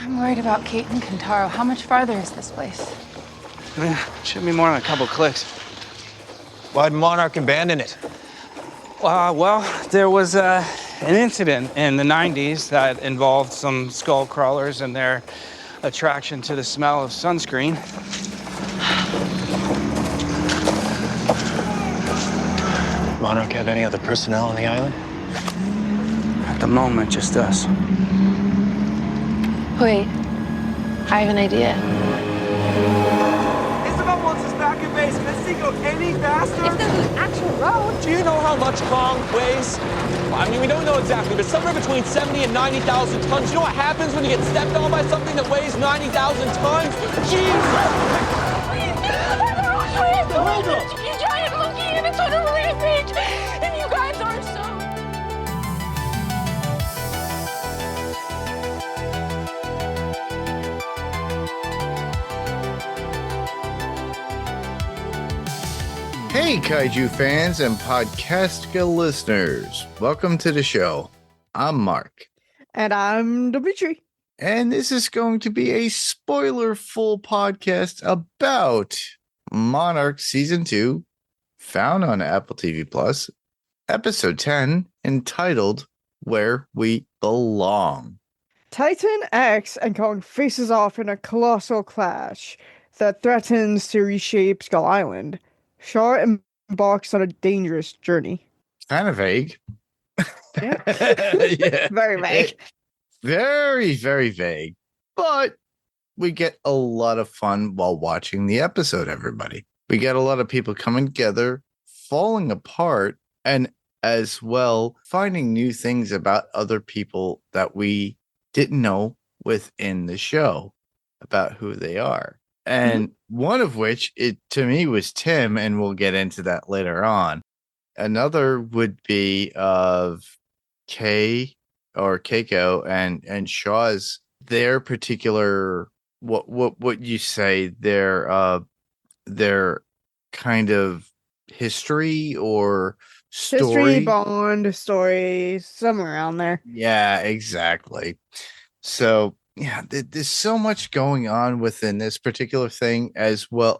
I'm worried about Kate and Kentaro. How much farther is this place? Should be more than a couple clicks. Why'd Monarch abandon it? Well, there was an incident in the 90s that involved some skull crawlers and their attraction to the smell of sunscreen. Monarch have any other personnel on the island? At the moment, just us. Wait, I have an idea. Isabel wants us back in base. Can this thing go any faster? If there's an actual road. Do you know how much Kong weighs? I mean, we don't know exactly, but somewhere between 70 and 90,000 tons. You know what happens when you get stepped on by something that weighs 90,000 tons? Jesus! Hold up! You giant monkey and it's on a rampage! And you guys are so... Hey, Kaiju fans and Podcastica listeners. Welcome to the show. I'm Mark. And I'm Dimitri. And this is going to be a spoiler-full podcast about Monarch Season 2, found on Apple TV Plus, Episode 10, entitled Where We Belong. Titan X and Kong faces off in a colossal clash that threatens to reshape Skull Island. Shaw embarks on a dangerous journey. Kind of vague. Yeah. Yeah. Very vague. Very, very vague. But we get a lot of fun while watching the episode, everybody. We get a lot of people coming together, falling apart, and as well finding new things about other people that we didn't know within the show about who they are. And one of which, to me, was Tim, and we'll get into that later on. Another would be of Kay or Keiko and Shaw's, their particular, what you say, their kind of history or story. History, bond, story, somewhere around there. Yeah, exactly. So, yeah, there's so much going on within this particular thing as well,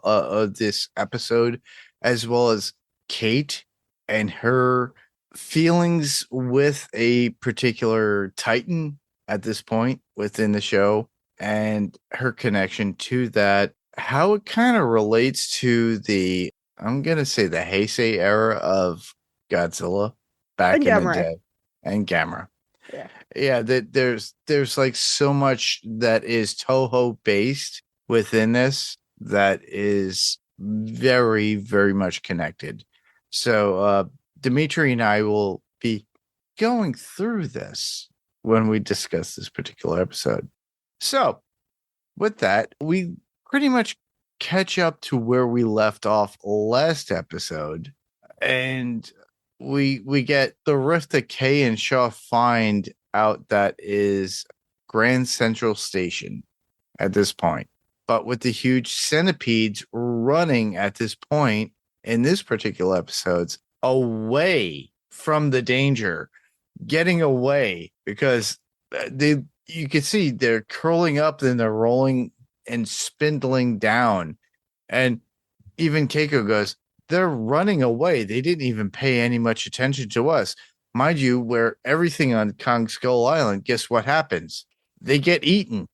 this episode, as well as Kate and her feelings with a particular Titan at this point within the show, and her connection to that, how it kind of relates to the, I'm going to say, the Heisei era of Godzilla back And in Gamera. the day. And Gamera. Yeah. Yeah, that there's like so much that is Toho based within this that is very, very much connected. So Dimitri and I will be going through this when we discuss this particular episode. So with that, we pretty much catch up to where we left off last episode, and we get the rift that Kay and Shaw find out that is Grand Central Station at this point. But with the huge centipedes running at this point in this particular episodes away from the danger, getting away, because you can see they're curling up, then they're rolling and spindling down. And even Keiko goes, they're running away. They didn't even pay any much attention to us. Mind you, where everything on Kong Skull Island, guess what happens? They get eaten.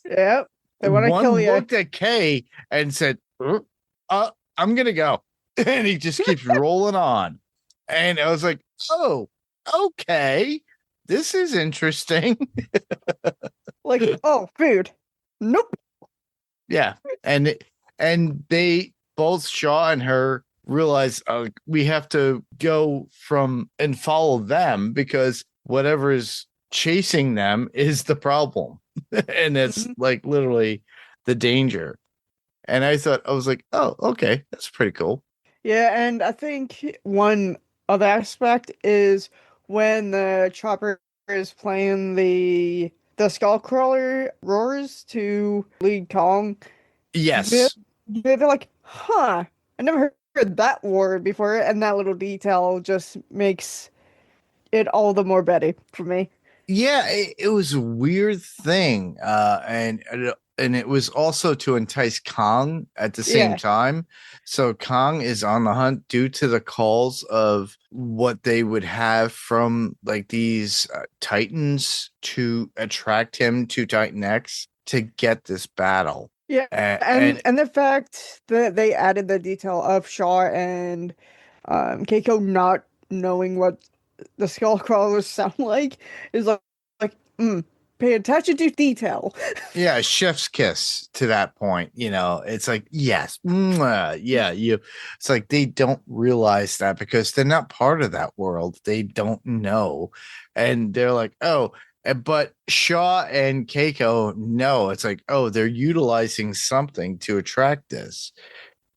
Yep. They want to kill you. One looked at Kay and said, I'm going to go. And he just keeps rolling on. And I was like, oh, okay. This is interesting. Like, oh, food. Nope. Yeah. And they both, Shaw and her, realize we have to go from and follow them because whatever is chasing them is the problem. And it's like literally the danger. And I was like, oh, okay, that's pretty cool. Yeah, and I think one other aspect is when the chopper is playing the Skullcrawler roars to lead Kong. Yes. They're like, huh, I never heard that word before, and that little detail just makes it all the more better for me. Yeah, it was a weird thing, and it was also to entice Kong at the same Yeah. time. So Kong is on the hunt due to the calls of what they would have from like these Titans to attract him to Titan X to get this battle. Yeah, and the fact that they added the detail of Shaw and Keiko not knowing what the skull crawlers sound like is pay attention to detail. Yeah, chef's kiss to that point. It's like, yes, mwah, yeah, it's like they don't realize that because they're not part of that world. They don't know. And they're like, oh, but Shaw and Keiko know. It's like, oh, they're utilizing something to attract this.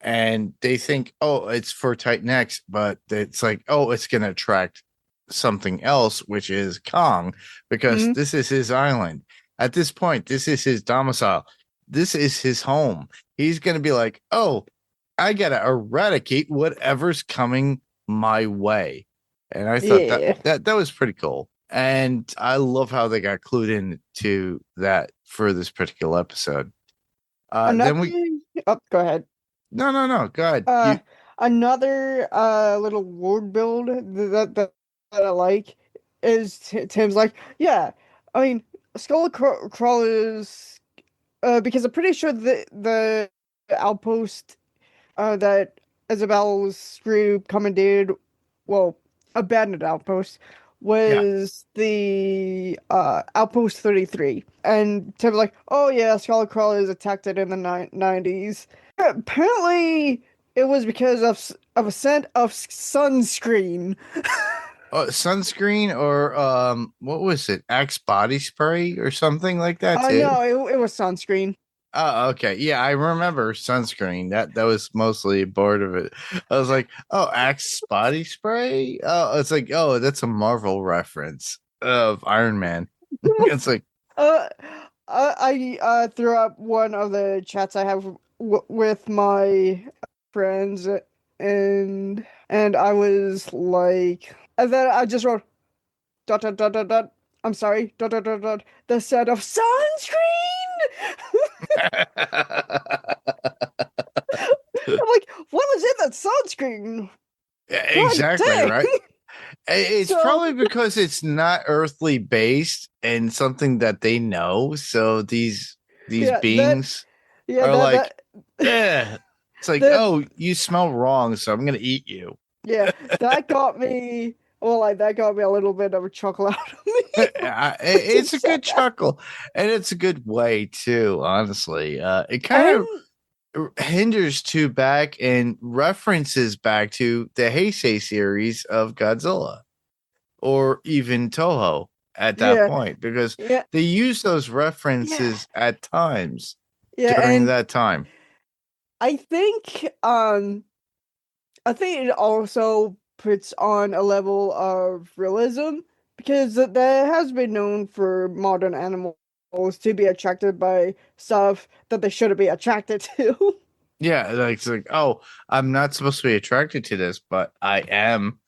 And they think, oh, it's for Titan X, but it's like, oh, it's going to attract something else, which is Kong, because this is his island. At this point, this is his domicile. This is his home. He's going to be like, oh, I got to eradicate whatever's coming my way. And I thought that was pretty cool. And I love how they got clued into that for this particular episode. Then we go ahead. No. Go ahead. Another little word build that I like is Tim's like, yeah, I mean, skull crawlers, because I'm pretty sure the outpost that Isabel's group commandeered, well, abandoned outpost, was the outpost 33. And Tim's like, oh yeah, skull crawlers attacked it in the 90s. Apparently it was because of a scent of sunscreen. Sunscreen or what was it? Axe body spray or something like that too? No, it was sunscreen. Oh, okay. Yeah, I remember sunscreen. That was mostly bored of it. I was like, oh, Axe body spray? Oh, it's like, oh, that's a Marvel reference of Iron Man. It's like I threw up one of the chats I have with my friends, and I was like, and then I just wrote ... I'm sorry ... the set of sunscreen. I'm like, what was in that sunscreen? Exactly, right? It's probably because it's not earthly based and something that they know. So these beings are like, yeah. It's like, oh, you smell wrong, so I'm gonna eat you. Yeah, that got me. Well, like that got me a little bit of a chuckle out of me. It's a good chuckle, and it's a good way too. Honestly, it kind of hinders to back and references back to the Heisei series of Godzilla, or even Toho at that point, because they use those references at times during that time. I think it also puts on a level of realism, because that has been known for modern animals to be attracted by stuff that they shouldn't be attracted to. Yeah, like it's like, oh, I'm not supposed to be attracted to this, but I am.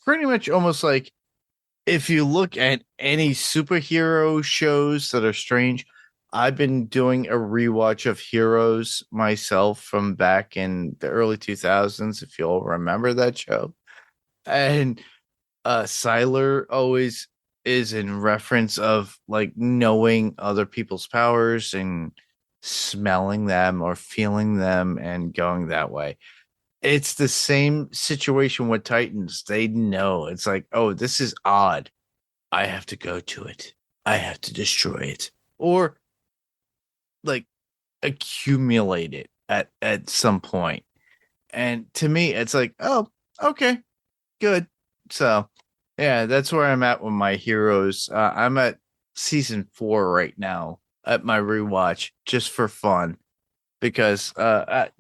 Pretty much almost like if you look at any superhero shows that are strange, I've been doing a rewatch of Heroes myself from back in the early 2000s, if you'll remember that show. And Siler always is in reference of like knowing other people's powers and smelling them or feeling them and going that way. It's the same situation with Titans. They know it's like, oh, this is odd. I have to go to it. I have to destroy it. Or like accumulate it at some point. And to me, it's like, oh, okay, good. So yeah, that's where I'm at with my heroes. I'm at season 4 right now at my rewatch just for fun, because I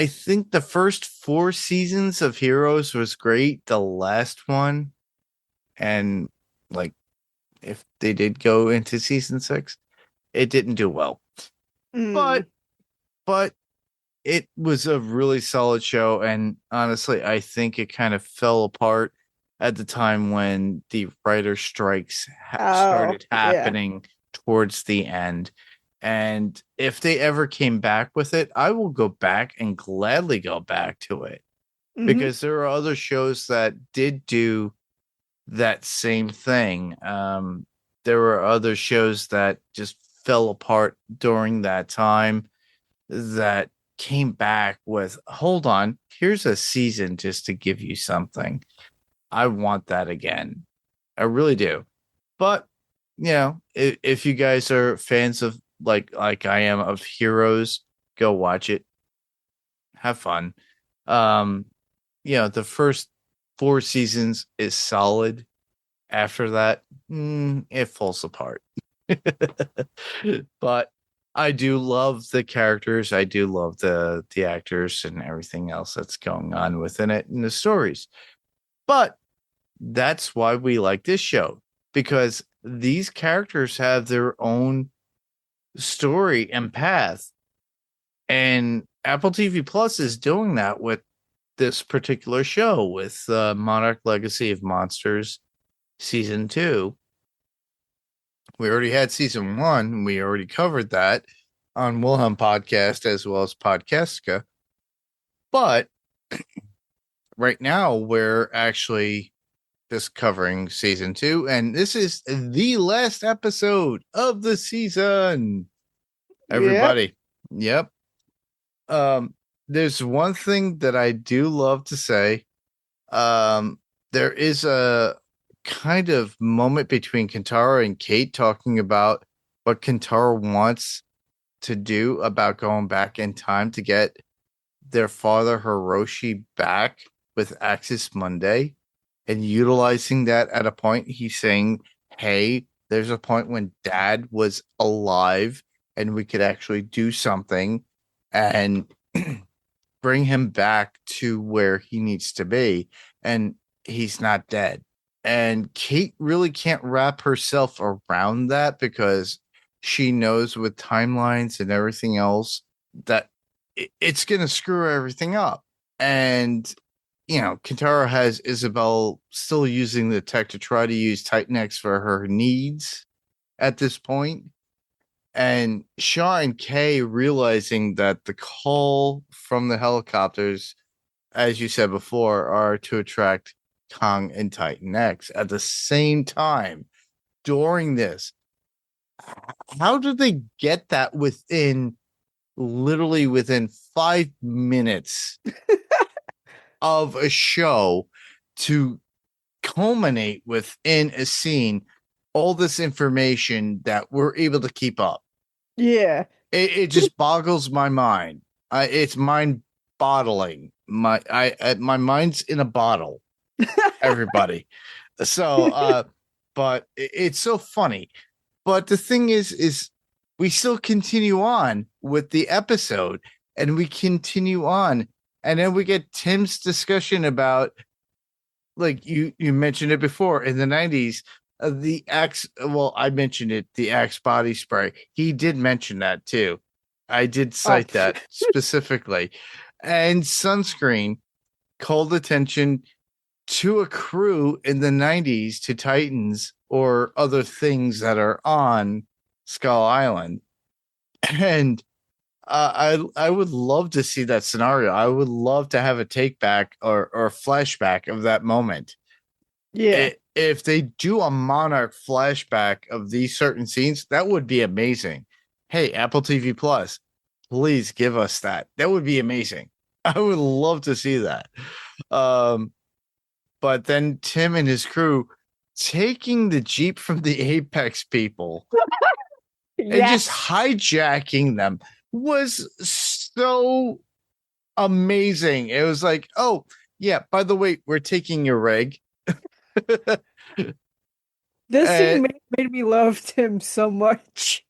think the first 4 seasons of Heroes was great. The last one, and like if they did go into season 6, it didn't do well. But it was a really solid show, and honestly, I think it kind of fell apart at the time when the writer strikes Oh, started yeah. happening towards the end. And if they ever came back with it, I will go back and gladly go back to it Mhm. because there are other shows that did do that same thing. There were other shows that just fell apart during that time that came back with, hold on, here's a season just to give you something. I want that again. I really do. But, you know, if you guys are fans of like I am of Heroes, go watch it. Have fun. You know, the first 4 seasons is solid. After that, it falls apart. But I do love the characters. I do love the actors and everything else that's going on within it and the stories. But that's why we like this show, because these characters have their own story and path. And Apple TV Plus is doing that with this particular show with Monarch Legacy of Monsters season 2. We already had season 1, and we already covered that on Wilhelm Podcast as well as Podcastica. But right now we're actually just covering season 2, and this is the last episode of the season. Everybody. Yep. There's one thing that I do love to say. There is a kind of moment between Kentaro and Kate talking about what Kentaro wants to do about going back in time to get their father Hiroshi back with Axis Monday, and utilizing that at a point. He's saying, hey, there's a point when dad was alive and we could actually do something and bring him back to where he needs to be, and he's not dead. And Kate really can't wrap herself around that because she knows with timelines and everything else that it's going to screw everything up. And, you know, Kentaro has Isabel still using the tech to try to use Titan X for her needs at this point. And Shaw and Kay realizing that the call from the helicopters, as you said before, are to attract Kong and Titan X at the same time during this. How did they get that literally within 5 minutes of a show to culminate within a scene all this information that we're able to keep up? Yeah. It just boggles my mind. It's mind bottling. My mind's in a bottle. Everybody. So but it's so funny. But the thing is we still continue on with the episode, and we continue on, and then we get Tim's discussion about, like you mentioned it before, in the 90s, the Axe. Well, I mentioned it, the Axe body spray. He did mention that too. I did cite that specifically. And sunscreen called attention to a crew in the 90s to Titans or other things that are on Skull Island. And I would love to see that scenario. I would love to have a take back or a flashback of that moment. Yeah. If they do a Monarch flashback of these certain scenes, that would be amazing. Hey, Apple TV Plus, please give us that. That would be amazing. I would love to see that. But then Tim and his crew taking the Jeep from the Apex people and just hijacking them was so amazing. It was like, oh, yeah, by the way, we're taking your rig. This scene made me love Tim so much.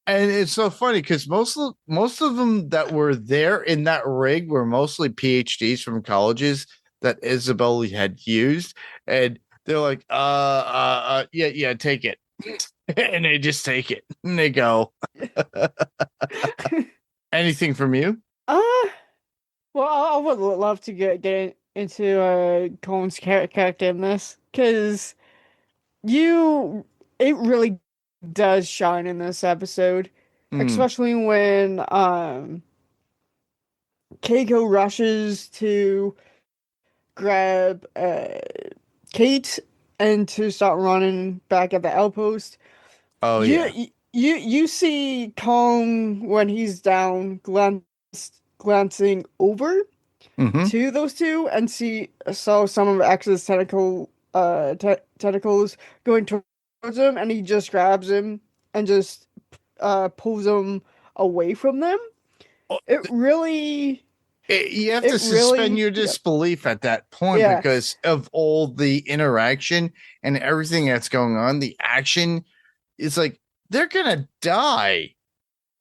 And it's so funny because most of them that were there in that rig were mostly PhDs from colleges that Isabel had used, and they're like, yeah, take it. And they just take it and they go. Anything from you? Well, I would love to get into Cohen's character in this, because it really does shine in this episode, especially when Keiko rushes to grab Kate and to start running back at the outpost. Oh yeah. You see Kong when he's down glancing over to those two and saw some of X's tentacles going towards him, and he just grabs him and just pulls him away from them. It really you have to suspend your disbelief at that point because of all the interaction and everything that's going on. The action is like they're gonna die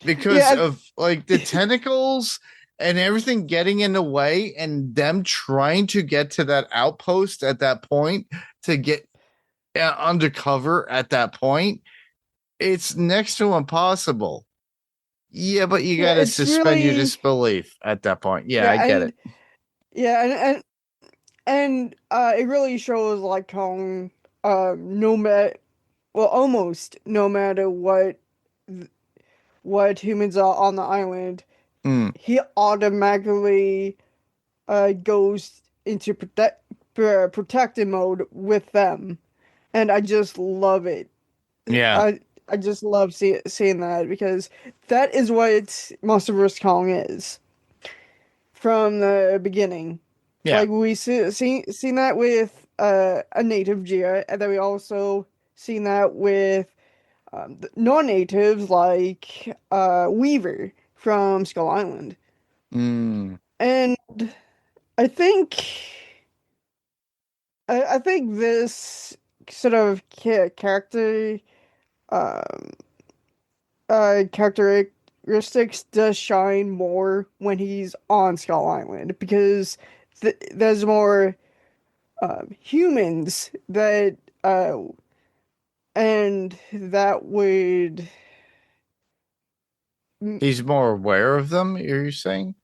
because of like the tentacles and everything getting in the way, and them trying to get to that outpost at that point to get undercover at that point. It's next to impossible. Yeah, but you gotta suspend your disbelief at that point. Yeah, I get it. Yeah, and it really shows like Kong, almost no matter what humans are on the island, he automatically goes into protective mode with them, and I just love it. Yeah. I just love seeing that, because that is what Monsterverse Kong is from the beginning. Yeah. Like we seen that with a native Gia, and then we also seen that with non-natives like Weaver from Skull Island. And I think this sort of characteristics does shine more when he's on Skull Island, because there's more humans that and that would he's more aware of them, you're saying?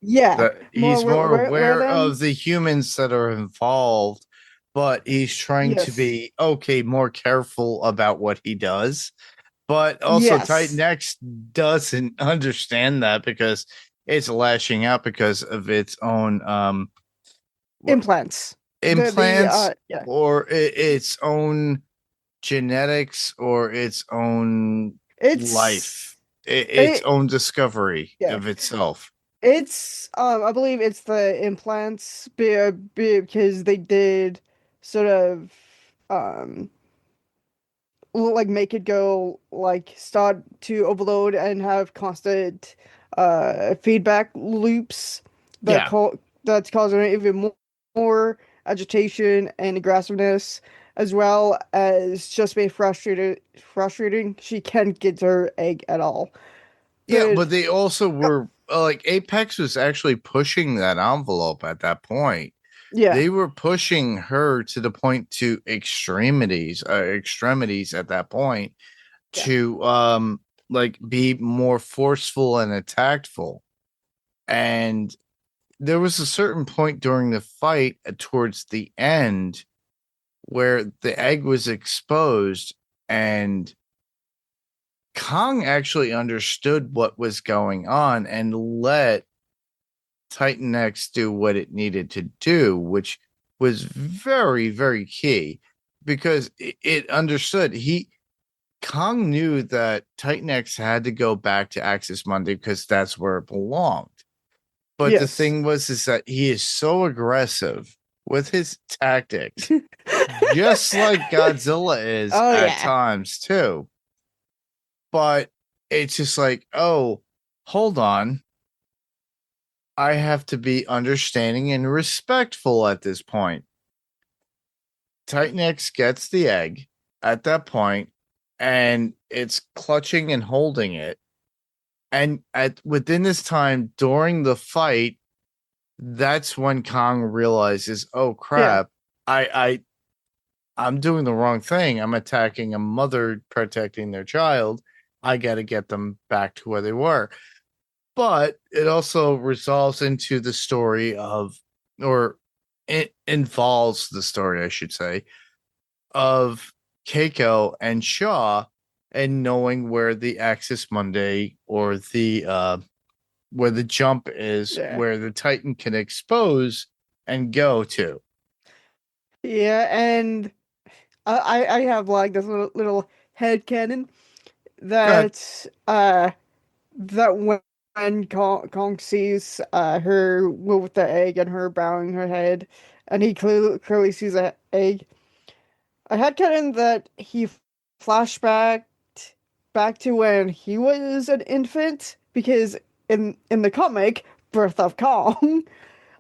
Yeah, he's more aware of the humans that are involved, but he's trying to be more careful about what he does. But also Titan X doesn't understand that because it's lashing out because of its own implants or its own genetics or its own life, its own discovery of itself. It's I believe it's the implants because they did sort of like make it go like start to overload and have constant feedback loops that's causing even more agitation and aggressiveness, as well as just being frustrating. She can't get her egg at all. But they also were like Apex was actually pushing that envelope at that point. Yeah, they were pushing her to the point to extremities at that point to like be more forceful and tactful. And there was a certain point during the fight towards the end where the egg was exposed and Kong actually understood what was going on and let Titan X do what it needed to do, which was very, very key because it understood. Kong knew that Titan X had to go back to Axis Mundi because that's where it belonged. But the thing was that he is so aggressive with his tactics, just like Godzilla is at times too. But it's just like, oh, hold on. I have to be understanding and respectful at this point. Titan X gets the egg at that point, and it's clutching and holding it. And within this time, during the fight, that's when Kong realizes, oh crap, I'm doing the wrong thing. I'm attacking a mother protecting their child. I got to get them back to where they were. But it also resolves into the story of, or it involves the story, I should say, of Keiko and Shaw, and knowing where the Axis Monday or the where the jump is, where the Titan can expose and go to. Yeah, and I have like this little headcanon that that when Kong sees her with the egg and her bowing her head, and he clearly sees an egg. I had canon that he flashbacked back to when he was an infant, because in the comic Birth of Kong,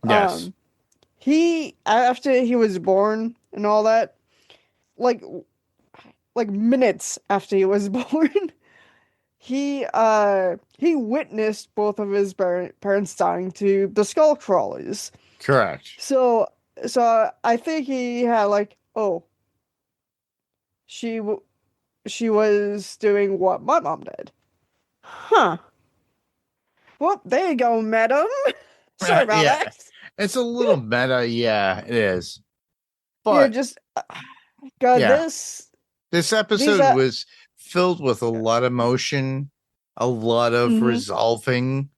Yes. he, after he was born and all that, like minutes after he was born, he witnessed both of his parents dying to the skull crawlers. Correct. So I think he had like, oh, she was doing what my mom did. Huh. Well, there you go, madam. Sorry about that. It's a little meta. Yeah, it is. But yeah, just God, yeah. This episode was filled with a lot of emotion, a lot of resolving,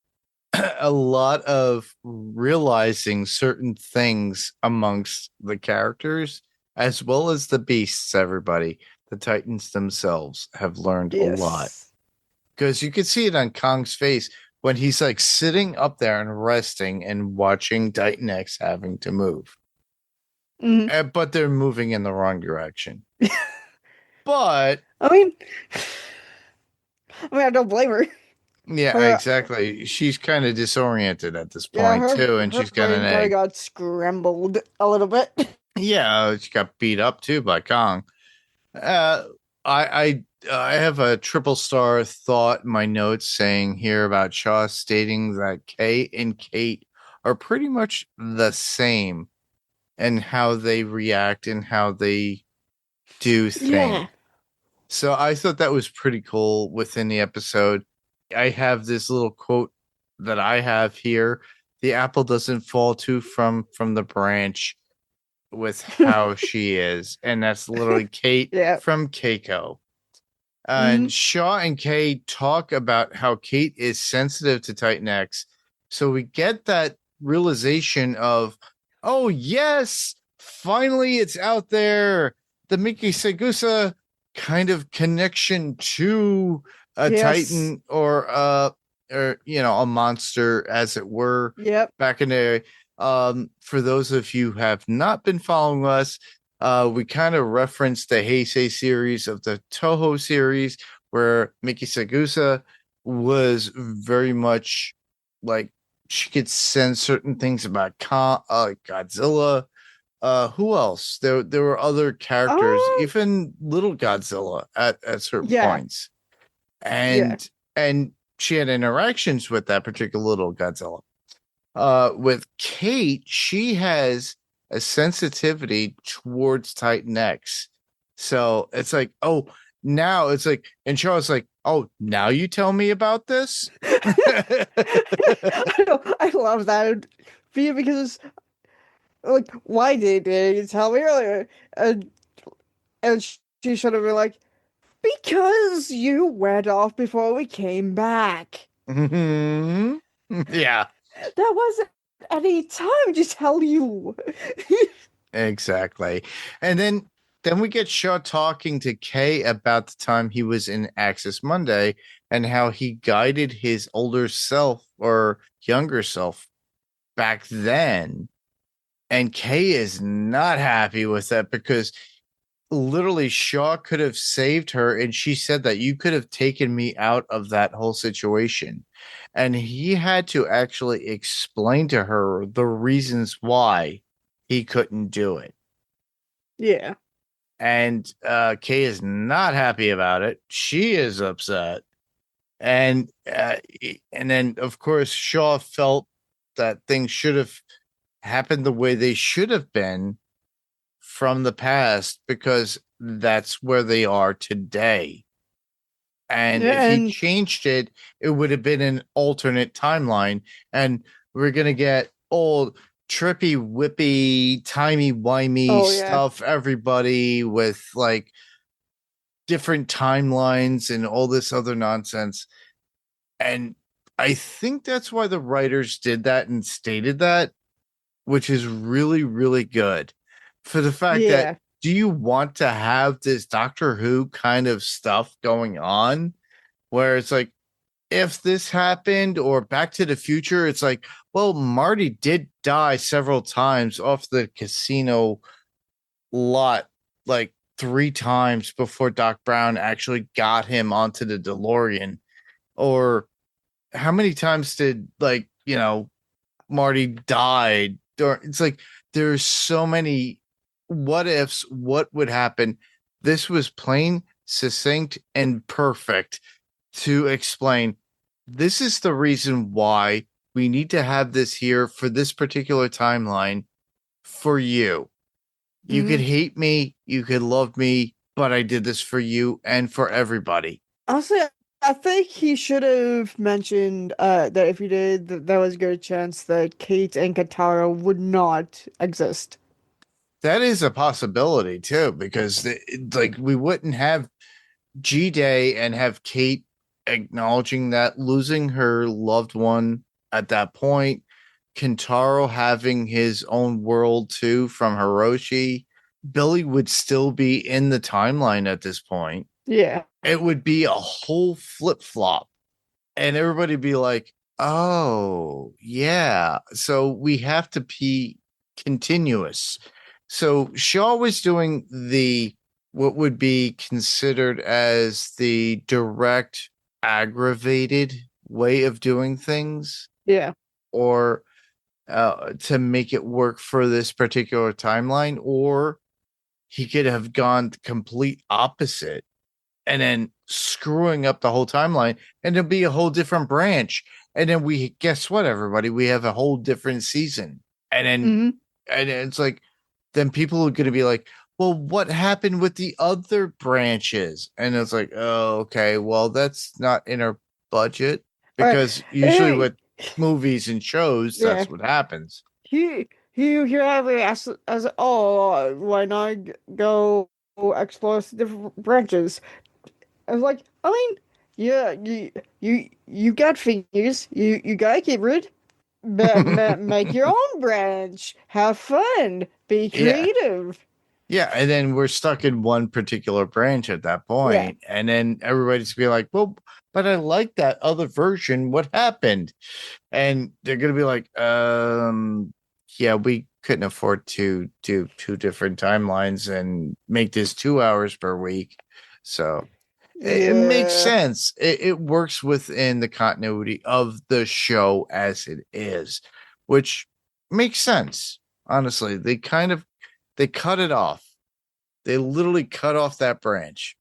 a lot of realizing certain things amongst the characters, as well as the beasts. Everybody, the Titans themselves have learned a lot, because you can see it on Kong's face when he's like sitting up there and resting and watching Titan X having to move. But they're moving in the wrong direction. But I mean, I don't blame her. Yeah, exactly. She's kind of disoriented at this point too, and she's got an egg. Her got scrambled a little bit. Yeah, she got beat up too by Kong. I have a triple star thought in my notes saying here about Shaw stating that Kay and Kate are pretty much the same in how they react and how they do things. Yeah. So I thought that was pretty cool within the episode. I have this little quote that I have here. The apple doesn't fall too from the branch with how she is. And that's literally Kate from Keiko. And Shaw and Kate talk about how Kate is sensitive to Titan X. So we get that realization of, oh, yes, finally it's out there. The Miki Segusa kind of connection to a Titan or a monster, as it were. Back in the for those of you who have not been following us, we kind of referenced the Heisei series of the Toho series, where Miki Segusa was very much like she could sense certain things about Godzilla. Who else? There were other characters, even little Godzilla at certain points. And she had interactions with that particular little Godzilla. With Kate, she has a sensitivity towards Titan X. So it's like, oh, now it's like, and Shaw's like, oh, now you tell me about this? I love that. Because, like, why did you tell me earlier? And she should have been like, because you went off before we came back. Yeah. There wasn't any time to tell you. Exactly. And then we get Shaw talking to Kay about the time he was in Axis Monday and how he guided his older self or younger self back then. And Kay is not happy with that, because literally Shaw could have saved her, and she said that you could have taken me out of that whole situation. And he had to actually explain to her the reasons why he couldn't do it. Yeah. And Kay is not happy about it. She is upset. And then, of course, Shaw felt that things should have happened the way they should have been from the past, because that's where they are today. And if he changed it, it would have been an alternate timeline. And we're going to get old. trippy, whippy, timey-wimey Oh, yeah. stuff, everybody with like different timelines and all this other nonsense. And I think that's why the writers did that and stated that, which is really, really good for the fact that Yeah. do you want to have this Doctor Who kind of stuff going on where it's like, if this happened or Back to the Future, it's like, well, Marty did die several times off the casino lot, like 3 times before Doc Brown actually got him onto the DeLorean. Or how many times did, like, Marty died? Or it's like there's so many what ifs, what would happen. This was plain, succinct, and perfect to explain this is the reason why we need to have this here for this particular timeline for you. You could hate me, you could love me, but I did this for you and for everybody. Honestly, I think he should have mentioned that if he did, there was a good chance that Kate and Katara would not exist. That is a possibility too, because like we wouldn't have G-Day and have Kate acknowledging that losing her loved one at that point, Kentaro having his own world too from Hiroshi. Billy would still be in the timeline at this point. Yeah. It would be a whole flip-flop. And everybody be like, oh, yeah. So we have to be continuous. So Shaw was doing what would be considered as the direct aggravated way of doing things. Yeah. Or to make it work for this particular timeline, or he could have gone the complete opposite and then screwing up the whole timeline, and there'll be a whole different branch. And then guess what, everybody? We have a whole different season. And then, and it's like, then people are going to be like, well, what happened with the other branches? And it's like, oh, okay, well, that's not in our budget, because usually with movies and shows, that's what happens. You have it as why not go explore the different branches? I was like, I mean, yeah, you got fingers, you gotta get rid. Make your own branch, have fun, be creative. Yeah, and then we're stuck in one particular branch at that point, and then everybody's be like, well, but I like that other version. What happened? And they're gonna be like, yeah, we couldn't afford to do 2 different timelines and make this 2 hours per week. So it makes sense. It works within the continuity of the show as it is, which makes sense. Honestly, they cut it off. They literally cut off that branch.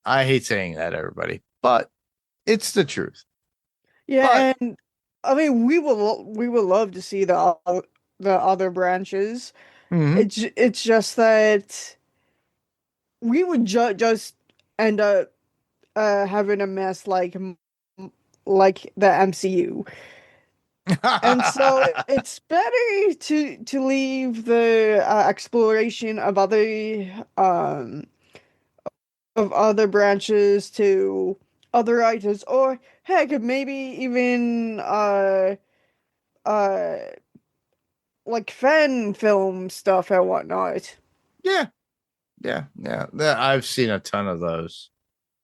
I hate saying that, everybody, but it's the truth. Yeah, and I mean, we will love to see the other branches. It's just that we would just end up having a mess like the MCU. And so it's better to leave the exploration of other branches to other writers, or heck, maybe even like fan film stuff and whatnot. Yeah. I've seen a ton of those.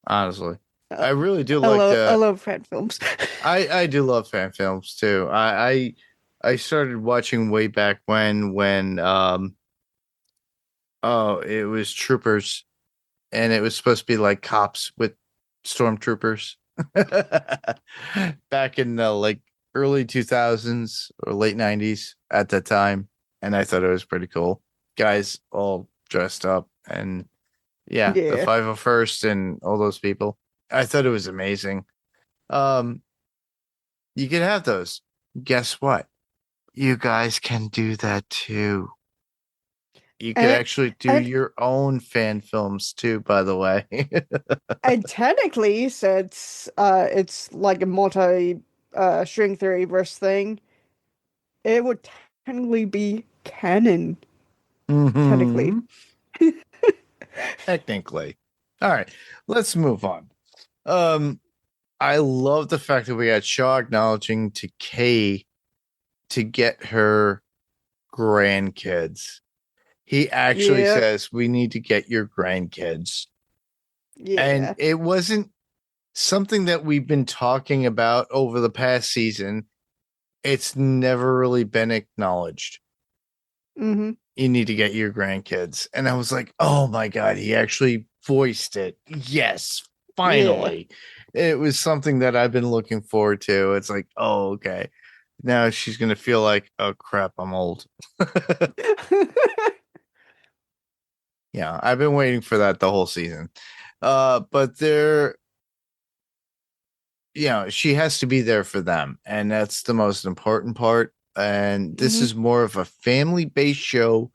Honestly, I really do I love fan films. I do love fan films too. I started watching way back when it was Troopers, and it was supposed to be like cops with stormtroopers back in the like early 2000s or late 90s at that time, and I thought it was pretty cool. Guys all dressed up, and the 501st and all those people. I thought it was amazing. You can have those. Guess what? You guys can do that too. You could actually do your own fan films too, by the way. And technically, since it's like a multi string theory verse thing, it would technically be canon. Mhm. Technically. Technically. All right, let's move on. I love the fact that we got Shaw acknowledging to Kay to get her grandkids. He actually Yeah. says, we need to get your grandkids. And Yeah. it wasn't something that we've been talking about over the past season. It's never really been acknowledged. Mm-hmm. You need to get your grandkids. And I was like, oh my God, he actually voiced it. Yes, finally. It was something that I've been looking forward to. It's like, oh, okay. Now she's going to feel like, oh crap, I'm old. Yeah, I've been waiting for that the whole season. But she has to be there for them. And that's the most important part. And this Mhm. is more of a family-based show,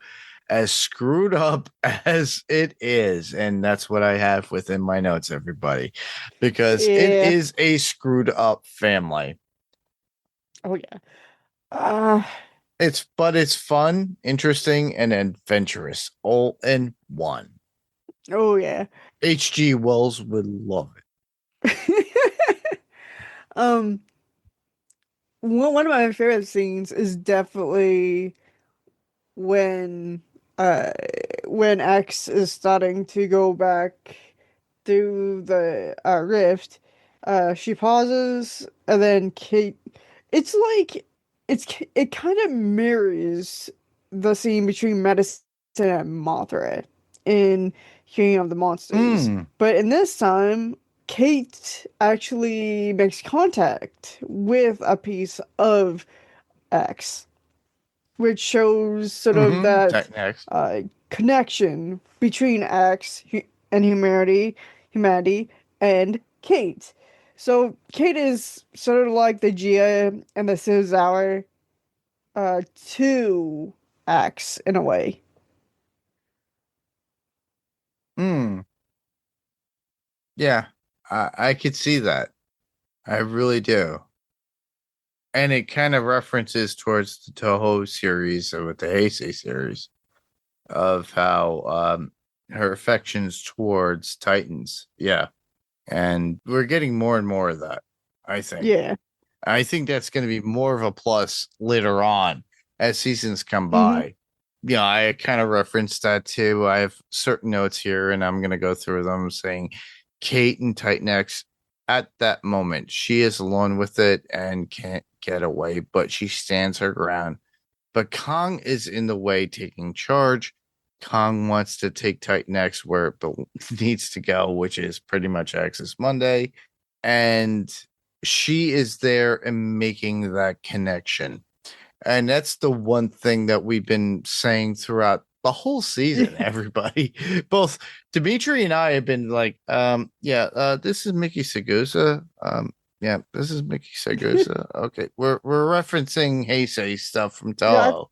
as screwed up as it is. And that's what I have within my notes, everybody, because it Yeah. is a screwed up family. Oh yeah. It's fun, interesting, and adventurous all in one. Oh yeah. H.G. Wells would love it. um one of my favorite scenes is definitely when when X is starting to go back through the rift. She pauses and then Kate, it's like it kind of mirrors the scene between Medicine and Mothra in King of the Monsters. But in this time, Kate actually makes contact with a piece of X, which shows sort of that connection between X and humanity, and Kate. So Kate is sort of like the Gia and the Cizawa to X in a way. Yeah, I could see that. I really do. And it kind of references towards the Toho series or with the Heisei series of how her affections towards Titans. Yeah. And we're getting more and more of that, I think. Yeah. I think that's going to be more of a plus later on as seasons come by. Yeah, I kind of referenced that too. I have certain notes here and I'm going to go through them saying Kate and Titan X at that moment, she is alone with it and can't get away, but she stands her ground. But Kong is in the way, taking charge. Kong wants to take Titan X where it needs to go, which is pretty much Axis Monday. And she is there and making that connection. And that's the one thing that we've been saying throughout the whole season, everybody. Both Dimitri and I have been like, this is Mickey Segusa. This is Mickey Segusa. Okay. We're referencing Heisei stuff from Toho.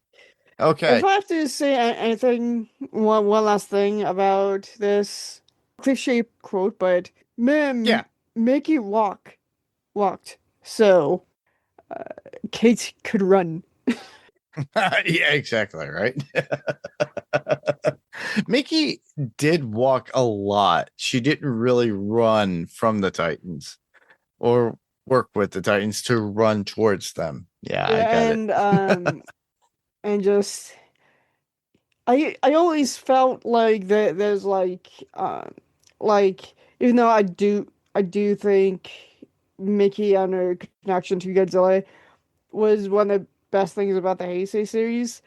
Okay. If I have to say anything, one last thing about this cliche quote, but Mickey walked, so Kate could run. Yeah, exactly, right? Mickey did walk a lot. She didn't really run from the Titans or work with the Titans to run towards them. Yeah, I got it. And just I always felt like there's like even though I do think Mickey and her connection to Godzilla was one of the best things about the Heisei series.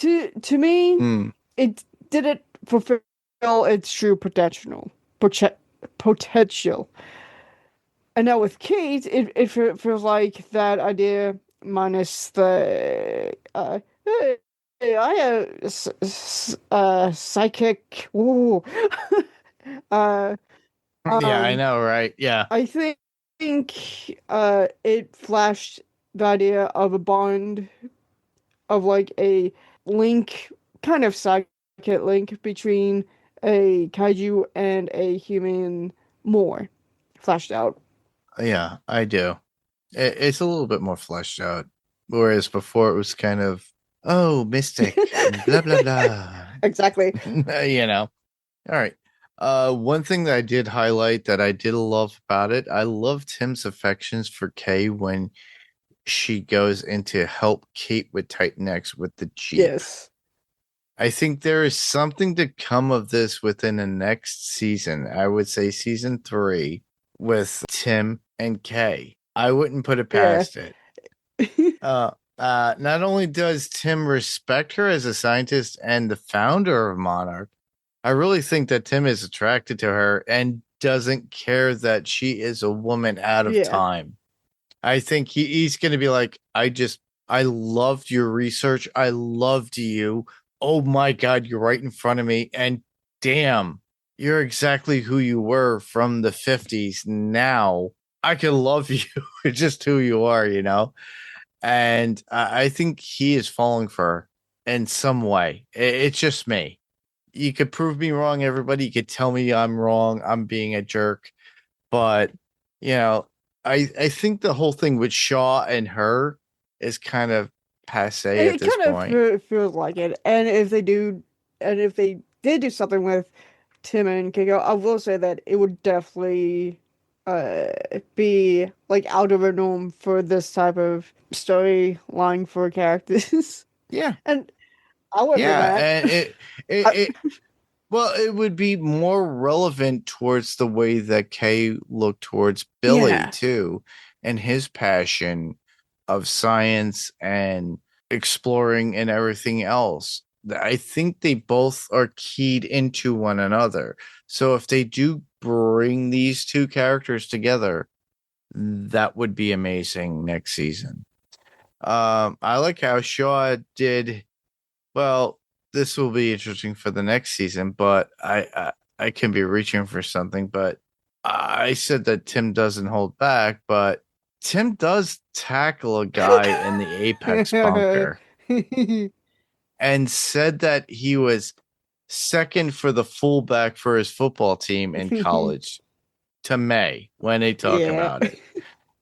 To me, it didn't fulfill its true potential. And now with Kate, it feels like that idea minus the hey, I psychic. Ooh. Yeah, I know, right? Yeah. I think it flashed the idea of a bond of like a link, kind of psychic link between a kaiju and a human more flashed out. Yeah, I do. It's a little bit more fleshed out. Whereas before it was kind of, oh, mystic, blah, blah, blah. Exactly. You know. All right. One thing that I did highlight that I did love about it, I loved Tim's affections for Kay when she goes in to help Kate with Titan X with the Jeep. Yes. I think there is something to come of this within the next season. I would say season 3 with Tim and Kay. I wouldn't put it past it. Not only does Tim respect her as a scientist and the founder of Monarch, I really think that Tim is attracted to her and doesn't care that she is a woman out of time. I think he's going to be like, I loved your research. I loved you. Oh my God, you're right in front of me. And damn, you're exactly who you were from the 50s. Now I can love you. It's just who you are, you know? And I think he is falling for her in some way. It's just me. You could prove me wrong, everybody. You could tell me I'm wrong. I'm being a jerk. But, you know, I think the whole thing with Shaw and her is kind of passe at this point. It feels like it. And if they did do something with Tim and Keiko, I will say that it would definitely be like out of the norm for this type of storyline for characters. Yeah. And I would do that. And well, it would be more relevant towards the way that Kay looked towards Billy too, and his passion of science and exploring and everything else. I think they both are keyed into one another. So if they do bring these two characters together, that would be amazing next season. I like how Shaw did well. This will be interesting for the next season, but I can be reaching for something. But I said that Tim doesn't hold back, but Tim does tackle a guy in the Apex bunker and said that he was second for the fullback for his football team in college to May when they talk about it.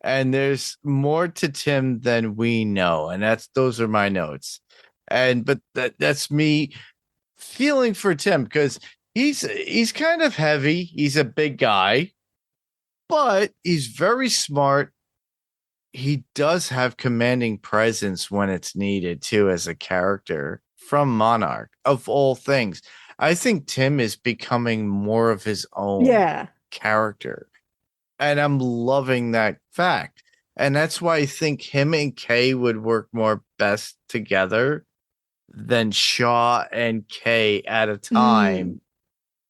And there's more to Tim than we know, and those are my notes. But that's me feeling for Tim because he's kind of heavy. He's a big guy, but he's very smart. He does have commanding presence when it's needed too, as a character from Monarch of all things. I think Tim is becoming more of his own character, and I'm loving that fact. And that's why I think him and Kay would work more best together than Shaw and Kay at a time,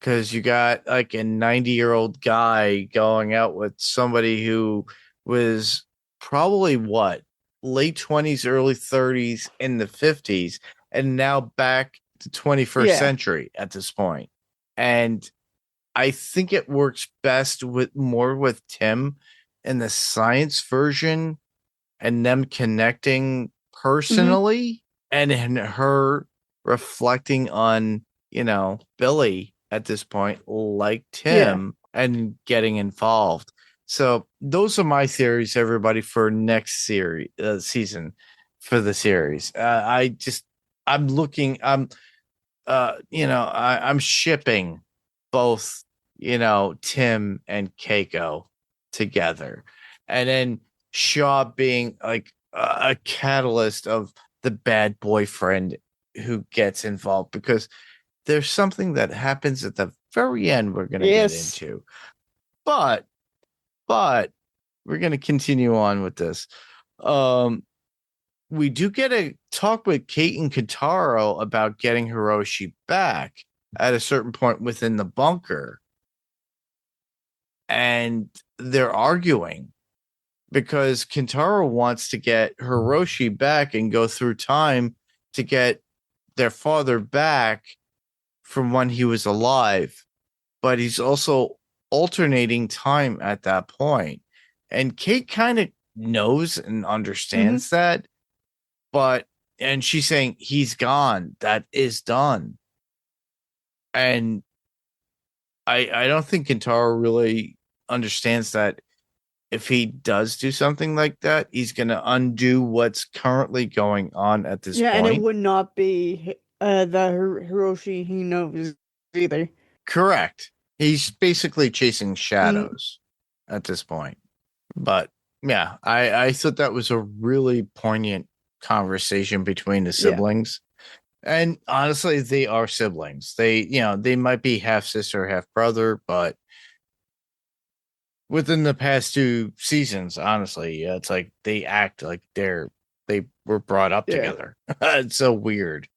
because you got like a 90-year-old guy going out with somebody who was probably late 20s, early 30s in the 50s, and now back to 21st century at this point. And I think it works best with Tim and the science version and them connecting personally. And her reflecting on, Billy at this point, like Tim, and getting involved. So those are my theories, everybody, for next season for the series. I'm shipping both, Tim and Keiko together, and then Shaw being like a catalyst of the bad boyfriend who gets involved, because there's something that happens at the very end we're going to get into. But we're going to continue on with this. We do get a talk with Kate and Kentaro about getting Hiroshi back at a certain point within the bunker. And they're arguing, because Kentaro wants to get Hiroshi back and go through time to get their father back from when he was alive. But he's also alternating time at that point. And Kate kind of knows and understands that. And she's saying, he's gone. That is done. And I don't think Kentaro really understands that if he does do something like that, he's going to undo what's currently going on at this Yeah, and it point. would not be the Hiroshi he knows either. Correct. He's basically chasing shadows at this point. But yeah, I thought that was a really poignant conversation between the siblings. And honestly, they are siblings. They might be half sister, half brother, but within the past 2 seasons, honestly, it's like they act like they were brought up together. It's so weird.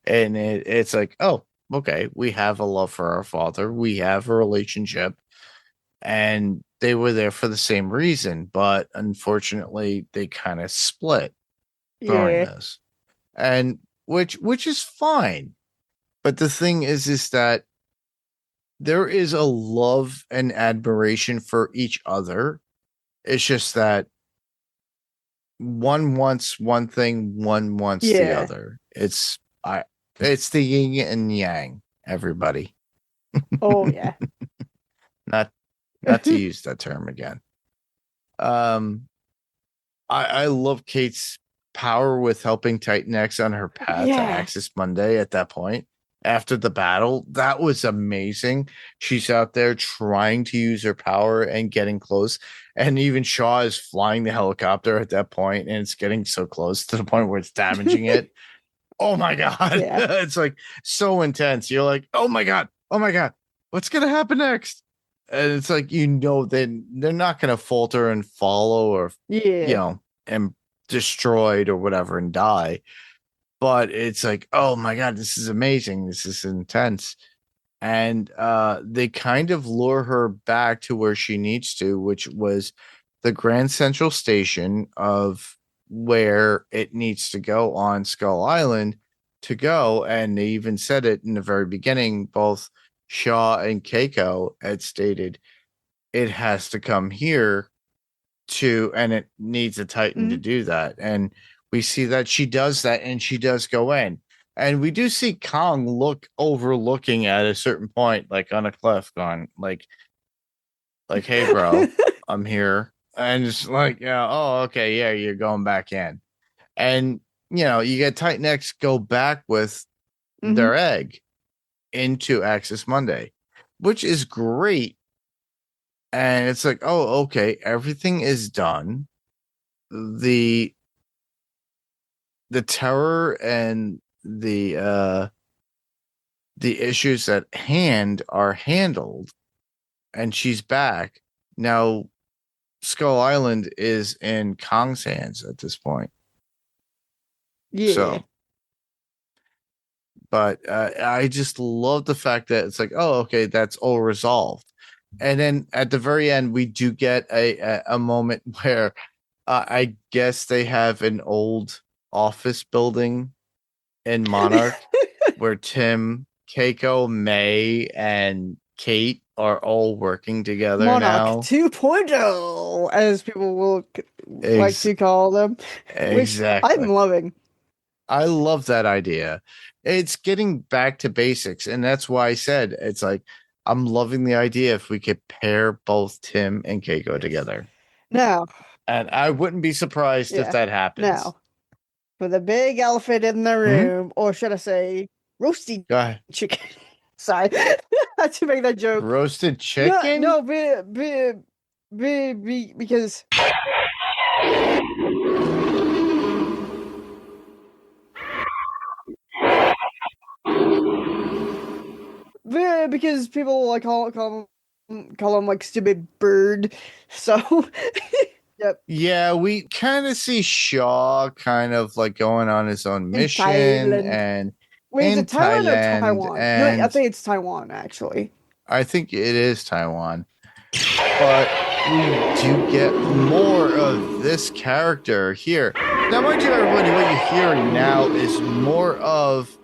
And it's like, oh, okay, we have a love for our father. We have a relationship. And they were there for the same reason, but unfortunately, they kind of split during this. And which is fine. But the thing is that there is a love and admiration for each other. It's just that one wants one thing, one wants the other. It's the yin and yang, everybody. Oh yeah. Not to use that term again. I love Kate's power with helping Titan X on her path to Axis Monday at that point. After the battle, that was amazing. She's out there trying to use her power and getting close. And even Shaw is flying the helicopter at that point, and it's getting so close to the point where it's damaging it. Oh my God. Yeah. It's like so intense. You're like, oh my God, what's going to happen next? And it's like, they're not going to falter and follow or, and destroyed or whatever and die. But it's like, oh my God, this is amazing. This is intense. And they kind of lure her back to where she needs to, which was the Grand Central Station of where it needs to go on Skull Island to go. And they even said it in the very beginning, both Shaw and Keiko had stated it has to come here and it needs a Titan to do that. And we see that she does that, and she does go in. And we do see Kong overlooking at a certain point, like on a cliff, going like, hey, bro, I'm here. And it's like, yeah, oh, okay, yeah, you're going back in. And, you get Titan X go back with their egg into Axis Monday, which is great. And it's like, oh, okay, everything is done. The terror and the issues at hand are handled, and she's back. Now Skull Island is in Kong's hands at this point. Yeah. So, but I just love the fact that it's like, oh, okay, that's all resolved. And then at the very end, we do get a moment where I guess they have an old office building in Monarch where Tim, Keiko, May, and Kate are all working together now. 2.0, as people will like to call them. Exactly. Which I'm loving. I love that idea. It's getting back to basics. And that's why I said, it's like, I'm loving the idea if we could pair both Tim and Keiko together. Now. And I wouldn't be surprised if that happens. Now, for the big elephant in the room, or should I say, roasted chicken. Sorry, I had to make that joke. Roasted chicken? No, because because people like call him like stupid bird. So yep. Yeah, we kind of see Shaw kind of like going on his own mission and wait, is it Thailand or Taiwan? And no, I think it's Taiwan actually. I think it is Taiwan. But we do get more of this character here. Now, mind you, everybody, what you're hearing now is more of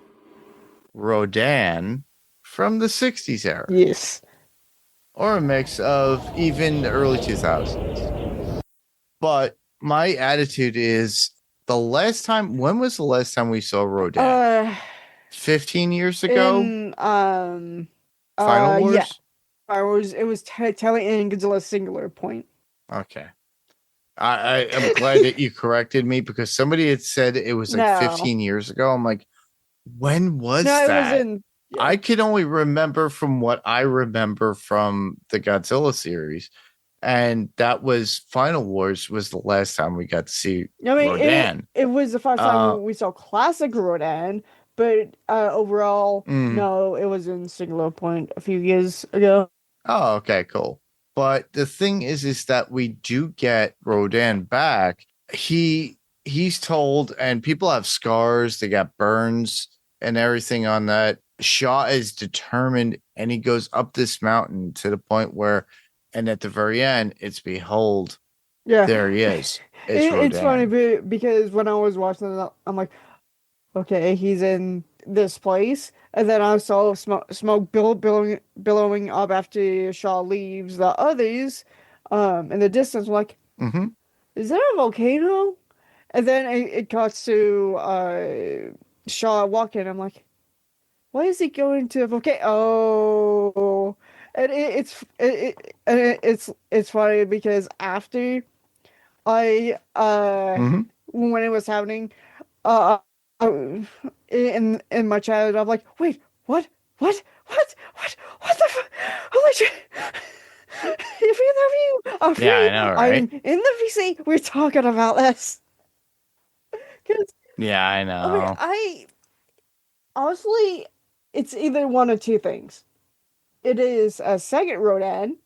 Rodan from the 60s era. Yes. Or a mix of even the early 2000s. But my attitude is when was the last time we saw Rodan? 15 years ago? Final Wars? Yeah. It was Telly and Godzilla's Singular Point. Okay. I am glad that you corrected me because somebody had said it was like No. 15 years ago. I'm like, when was No, it that? was in. Yeah. I can only remember from what I remember from the Godzilla series. And that was Final Wars was the last time we got to see I mean, Rodan. it was the first time we saw classic Rodan, but overall, no, it was in Singular Point a few years ago. Oh, okay, cool. But the thing is that we do get Rodan back. He's told, and people have scars, they got burns and everything on that. Shaw is determined, and he goes up this mountain to the point where, and at the very end, it's behold, Yeah, there he is. It's funny Rodan. because when I was watching it, I'm like, okay, he's in this place, and then I saw smoke billowing up after Shaw leaves the others, in the distance. I'm like, is there a volcano? And then it cuts to Shaw walking. I'm like, why is he going to a volcano? Oh, and it's funny because after I when it was happening, uh, in my childhood, I'm like, wait, what the holy shit! If either of you are free, Yeah, I know, right? I'm in the VC. We're talking about this. Yeah, I know. I mean, honestly, it's either one of two things. It is a second Rodan,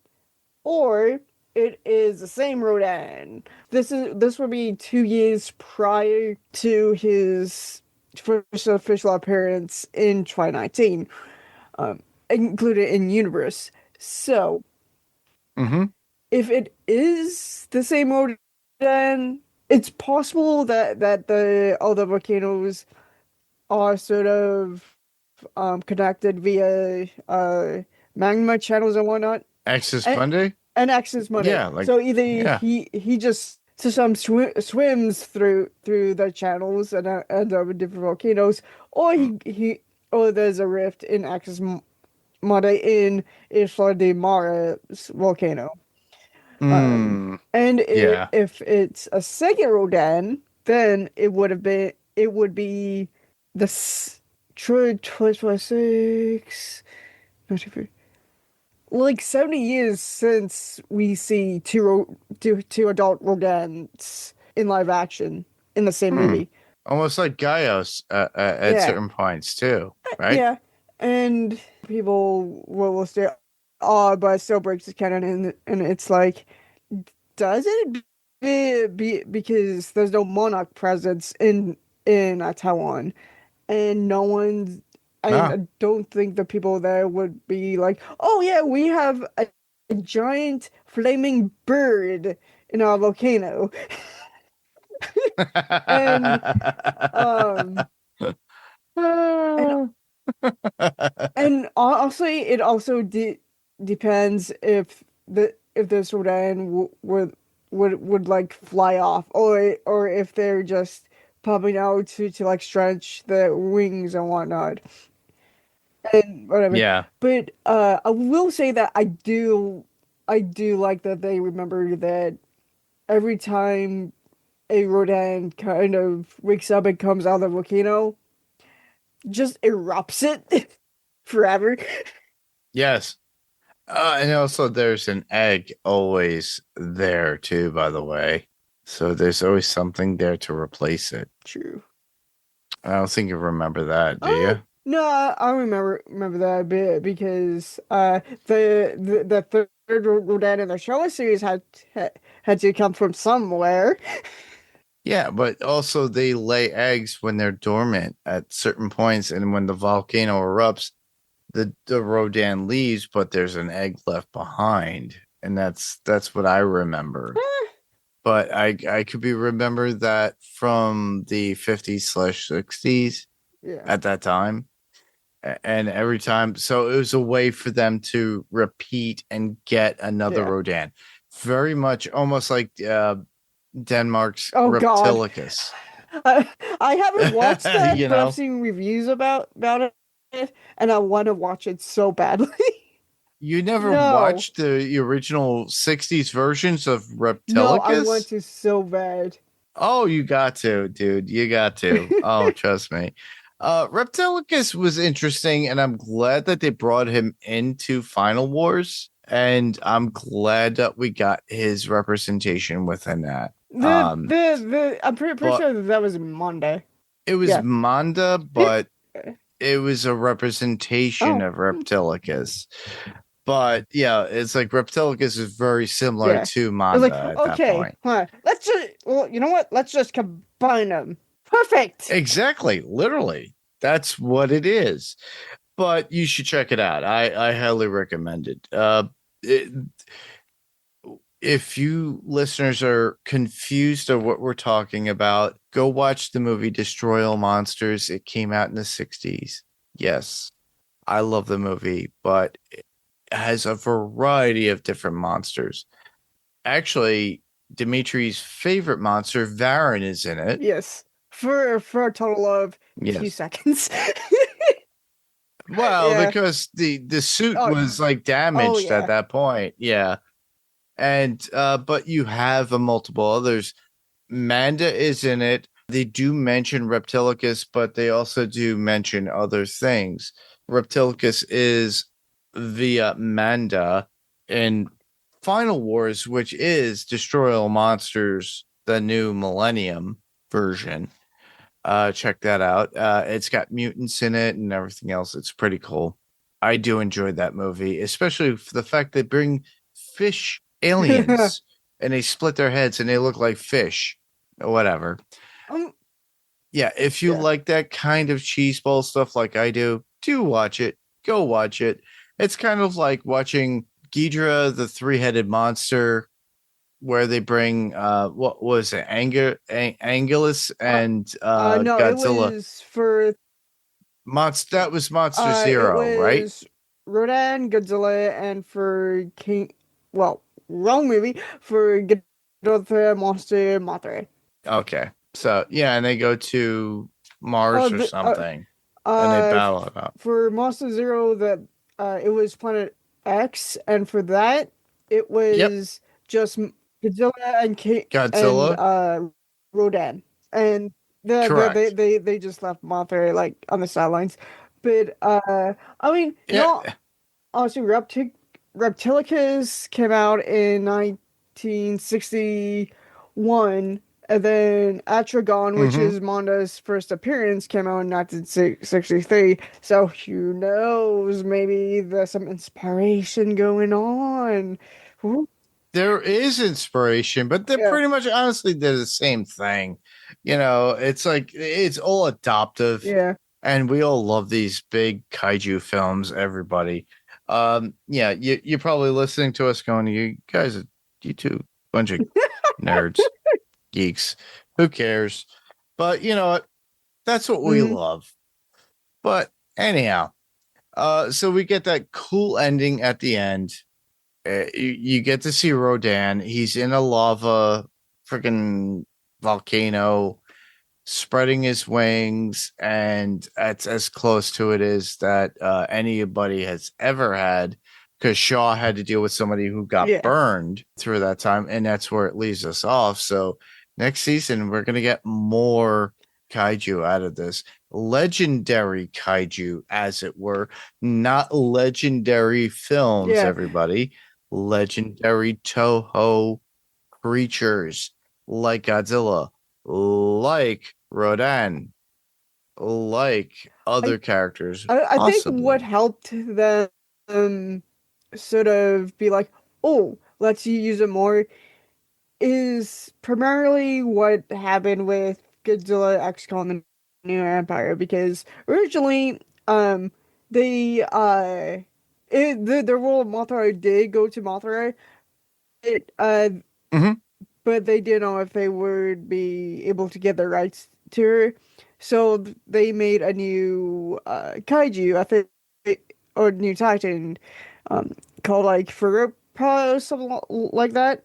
or it is the same Rodan. This would be 2 years prior to his first official appearance in 2019, included in universe. So, if it is the same Rodan, it's possible that the other volcanoes are sort of connected via magma channels and whatnot. Axis Monday? And Axis Monday. Yeah, like, so either he just swims through the channels and over different volcanoes, or or there's a rift in Axis Monday in Isla de Mara's volcano. And if it's a second Rodan, then it would be the 26, like 70 years since we see two adult Rodans in live action in the same movie. Almost like Gaios at certain points too, right? Yeah, and people will say, "Oh, but it still breaks the canon," and it's like, does it? Because there's no Monarch presence in Taiwan, and no one's. I don't think the people there would be like, "Oh yeah, we have a giant flaming bird in our volcano." and honestly, it also depends if this Rodan would like fly off, or if they're just popping out to like stretch the wings and whatnot. And whatever. Yeah. But I will say that I do like that they remember that every time a Rodan kind of wakes up and comes out of the volcano, just erupts it forever. Yes. And also there's an egg always there too, by the way. So there's always something there to replace it. True. I don't think you remember that, do you? No, I remember that a bit because the third Rodan in the Showa series had to come from somewhere. Yeah, but also they lay eggs when they're dormant at certain points, and when the volcano erupts, the Rodan leaves, but there's an egg left behind, and that's what I remember. But I could be remember that from the 50s/60s at that time. And every time, so it was a way for them to repeat and get another Rodan. Very much almost like Denmark's Reptilicus. I haven't watched that, You but know? I've seen reviews about it, and I want to watch it so badly. You never No. watched the original 60s versions of Reptilicus? No, I want to so bad. Oh, you got to, dude. You got to. Oh, trust me. Reptilicus was interesting, and I'm glad that they brought him into Final Wars. And I'm glad that we got his representation within that. I'm pretty sure that was Monday. It was Manda, but it was a representation Oh. of Reptilicus. But yeah, it's like Reptilicus is very similar to Manda at that point. Let's just, well, you know what? Let's just combine them. Perfect. Exactly. Literally. That's what it is. But you should check it out. I highly recommend it. If you listeners are confused of what we're talking about, go watch the movie Destroy All Monsters. It came out in the 60s. Yes, I love the movie, but it has a variety of different monsters. Actually, Dimitri's favorite monster, Varan, is in it. Yes. For a total of 2 seconds. Well, because the suit was like damaged at that point. Yeah. And but you have multiple others. Manda is in it. They do mention Reptilicus, but they also do mention other things. Reptilicus is via Manda in Final Wars, which is Destroy All Monsters, the new Millennium version. Check that out. It's got mutants in it and everything else. It's pretty cool. I do enjoy that movie, especially for the fact they bring fish aliens and they split their heads and they look like fish or whatever. Yeah, if you like that kind of cheeseball stuff like I do watch it. Go watch it. It's kind of like watching Ghidra, the three-headed monster, where they bring what was it, Anguillus and no, Godzilla. it was for that was Monster Zero, right? Rodan, Godzilla, and for wrong movie, for Ghidorah, Monster, Mothra. Okay, so yeah, and they go to Mars or something, and they battle it out. For Monster Zero, it was Planet X, and for that, it was just Godzilla and Godzilla, and Rodan, and they just left Mothra like on the sidelines. But I mean, honestly, Reptilicus came out in 1961, and then Atragon, which is Manda's first appearance, came out in 1963. So who knows? Maybe there's some inspiration going on. Ooh. There is inspiration, but they're pretty much honestly they're the same thing. You know, it's like it's all adoptive. Yeah. And we all love these big kaiju films, everybody. You're probably listening to us going, you guys, you two bunch of nerds, geeks. Who cares? But you know what? That's what we love. But anyhow, so we get that cool ending at the end. You get to see Rodan. He's in a lava freaking volcano, spreading his wings, and that's as close to it as that anybody has ever had, because Shaw had to deal with somebody who got burned through that time, and that's where it leaves us off. So next season, we're going to get more kaiju out of this. Legendary kaiju, as it were, not legendary films, everybody. Legendary Toho creatures like Godzilla, like Rodan, like other characters. I think what helped them sort of be like, oh, let's use it more, is primarily what happened with Godzilla X Kong the New Empire, because originally the role of Mothra did go to Mothra. But they didn't know if they would be able to get the rights to her. So they made a new kaiju, I think, or new titan, called like Furupa or something like that.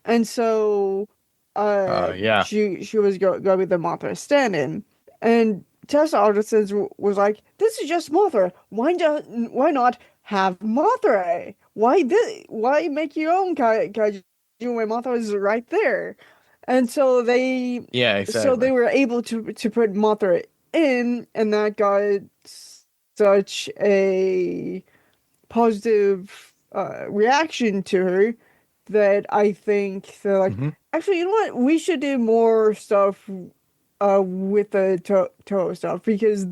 And so she was going to be the Mothra stand-in. And test artisans was like, this is just Mothra. Why not have Mothra? Why make your own kaiju when Mothra is right there? And so they were able to put Mothra in, and that got such a positive reaction to her that I think they're like, actually, you know what? We should do more stuff with the Toho stuff because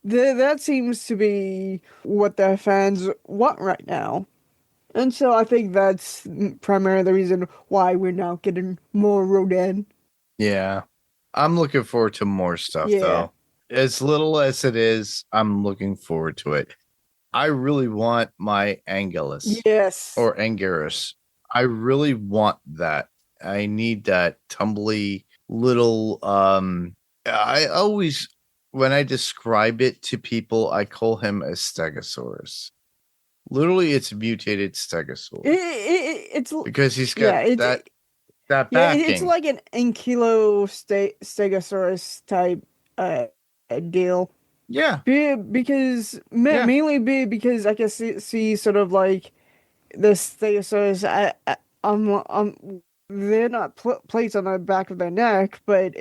that seems to be what the fans want right now. And so I think that's primarily the reason why we're now getting more Rodan. Yeah. I'm looking forward to more stuff, though. As little as it is, I'm looking forward to it. I really want my Angelus. Yes. Or Anguirus. I really want that. I need that tumbly little I always, when I describe it to people, I call him a Stegosaurus. Literally, it's a mutated Stegosaurus. It's because he's got that backing. It's like an Ankylo Stegosaurus type deal. Yeah. Mainly because I can see sort of like the Stegosaurus. They're not plates on the back of their neck, but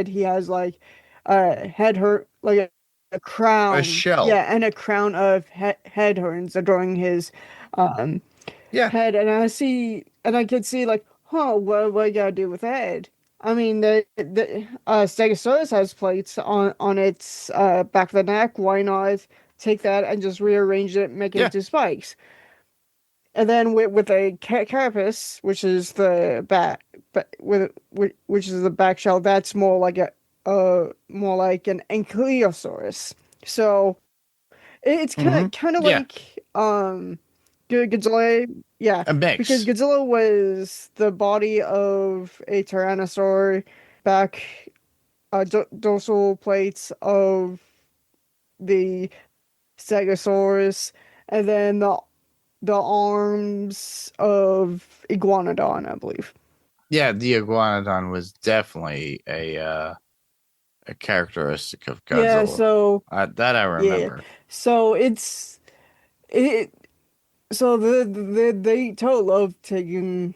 he has like head like a crown, a shell, and a crown of head horns adorning his head. And I could see like, what you gotta do with that? I mean, the Stegosaurus has plates on its back of the neck. Why not take that and just rearrange it, make it into spikes? And then with a carapace, which is the back, which is the back shell, that's more like an Ankylosaurus. So it's kind of like Godzilla, a mix. Because Godzilla was the body of a Tyrannosaur, back dorsal plates of the Stegosaurus, and then the arms of Iguanodon, I believe. Yeah, the Iguanodon was definitely a characteristic of Godzilla. Yeah, so that I remember. Yeah. So so they totally love taking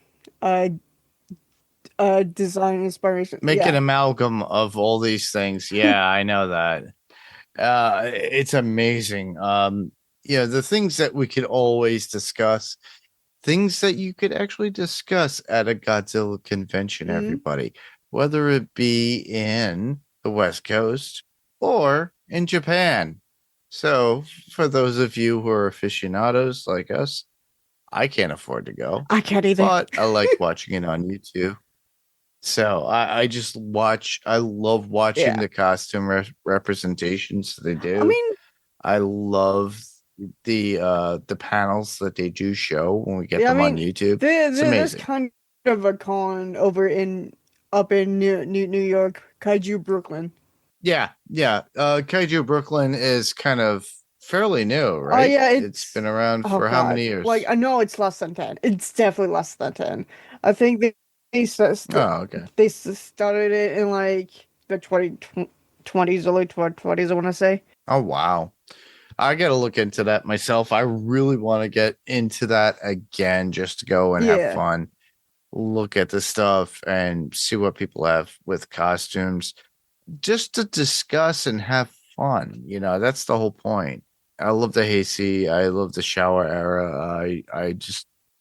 design inspiration, make an amalgam of all these things. Yeah, I know that. It's amazing. The things that we could always discuss, things that you could actually discuss at a Godzilla convention, everybody, whether it be in the West Coast or in Japan. So for those of you who are aficionados like us, I can't afford to go. I can't either. But I like watching it on YouTube. So I just watch. I love watching the costume representations they do. I mean, I love the panels that they do show when we get them on YouTube. It's amazing. There's kind of a con up in New York, Kaiju Brooklyn. Yeah. Kaiju Brooklyn is kind of fairly new, right? Yeah, it's been around for how many years? Like, I know it's less than 10. It's definitely less than 10. I think they They started it in like the 2020s, early 2020s, I want to say. Oh, wow. I got to look into that myself. I really want to get into that again, just to go and have fun. Look at the stuff and see what people have with costumes, just to discuss and have fun. That's the whole point. I love the Heisei. I love the Showa era.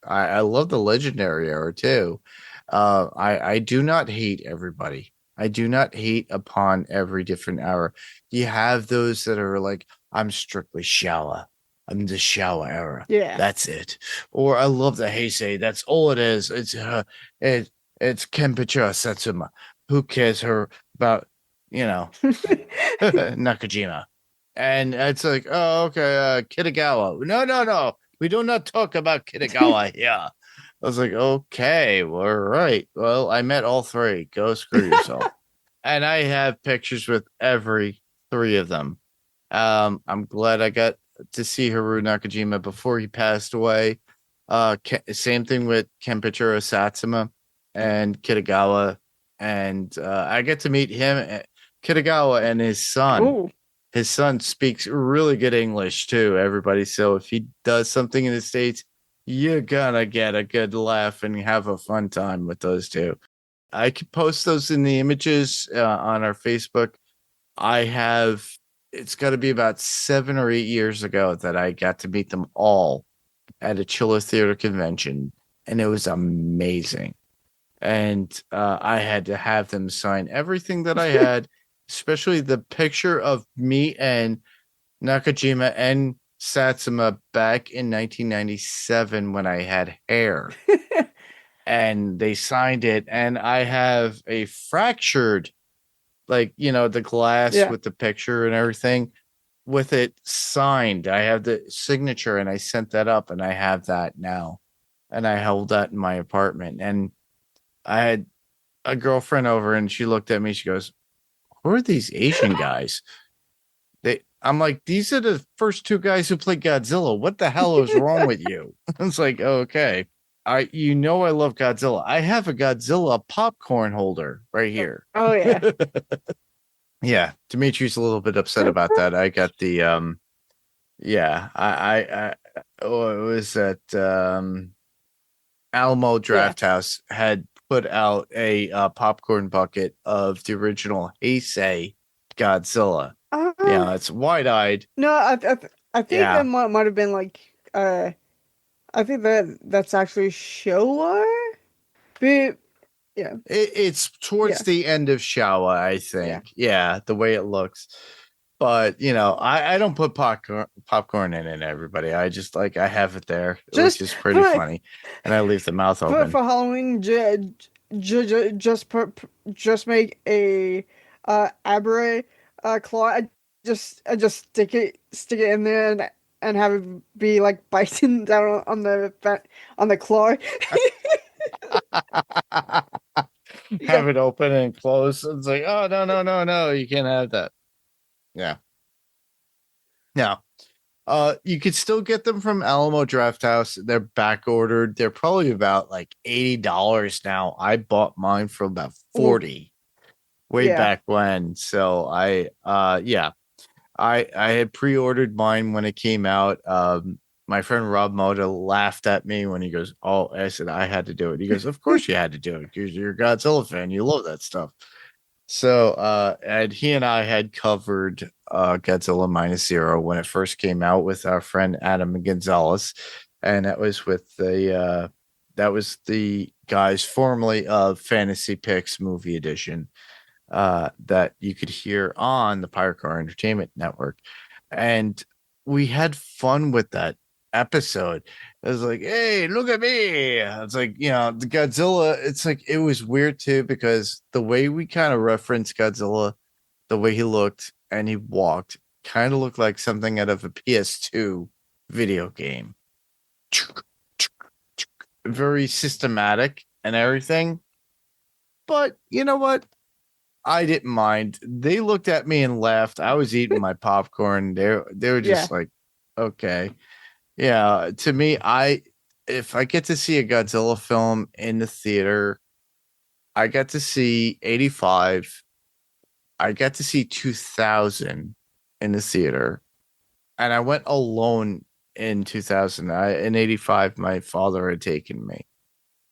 I love the Legendary era too. I do not hate everybody. I do not hate upon every different era. You have those that are like, I'm strictly Showa. I'm the Showa era. Yeah. That's it. Or I love the Heisei. That's all it is. It's Kenpachira Satsuma. Who cares about, Nakajima? And it's like, oh, okay, Kitagawa. No. We do not talk about Kitagawa here. I was like, okay, well, all right. Well, I met all three. Go screw yourself. And I have pictures with every three of them. I'm glad I got to see Haru Nakajima before he passed away. Same thing with Kenpachira Satsuma and Kitagawa. And I get to meet him Kitagawa and his son. Ooh. His son speaks really good English too, everybody. So if he does something in the States, you're gonna get a good laugh and have a fun time with those two. I could post those in the images on our Facebook. It's got to be about 7 or 8 years ago that I got to meet them all at a Chiller Theater convention, and it was amazing. And I had to have them sign everything that I had, especially the picture of me and Nakajima and Satsuma back in 1997 when I had hair. And they signed it, and I have a fractured, like, the glass with the picture and everything with it signed. I have the signature, and I sent that up, and I have that now, and I held that in my apartment. And I had a girlfriend over, and she looked at me, she goes, "Who are these Asian guys?" I'm like, "These are the first two guys who played Godzilla. What the hell is wrong with you?" It's like, okay. I love Godzilla. I have a Godzilla popcorn holder right here. Oh yeah. Yeah, Dimitri's a little bit upset about that. I got the it was at Alamo Draft House had put out a popcorn bucket of the original Heisei Godzilla. It's wide-eyed. No, I think that might have been like I think that's actually Showa. But yeah. It's towards the end of Showa, I think. Yeah, the way it looks. But, I don't put popcorn in it, everybody. I just, I have it there, which is pretty funny. And I leave the mouth open. For Halloween, just make a Abra claw. I just stick it in there and have it be like biting down on the claw. Have it open and close. It's like, oh, no, you can't have that. Yeah. Now, you could still get them from Alamo Draft House. They're back ordered. They're probably about like $80 now. I bought mine for about $40 way back when. So I had pre-ordered mine when it came out. My friend Rob Moda laughed at me when he goes, "Oh," I said, "I had to do it." He goes, "Of course you had to do it because you're a Godzilla fan. You love that stuff." So, and he and I had covered Godzilla -Zero when it first came out with our friend Adam Gonzalez, and that was with the guys formerly of Fantasy Picks Movie Edition. That you could hear on the Pirate Car Entertainment Network. And we had fun with that episode. It was like, hey, look at me. It's like, the Godzilla, it's like, it was weird too, because the way we kind of referenced Godzilla, the way he looked and he walked, kind of looked like something out of a PS2 video game. Very systematic and everything. But you know what? I didn't mind. They looked at me and laughed. I was eating my popcorn. They were just like, okay. Yeah, to me, if I get to see a Godzilla film in the theater, I got to see 85. I got to see 2000 in the theater. And I went alone in 2000. In 85, my father had taken me.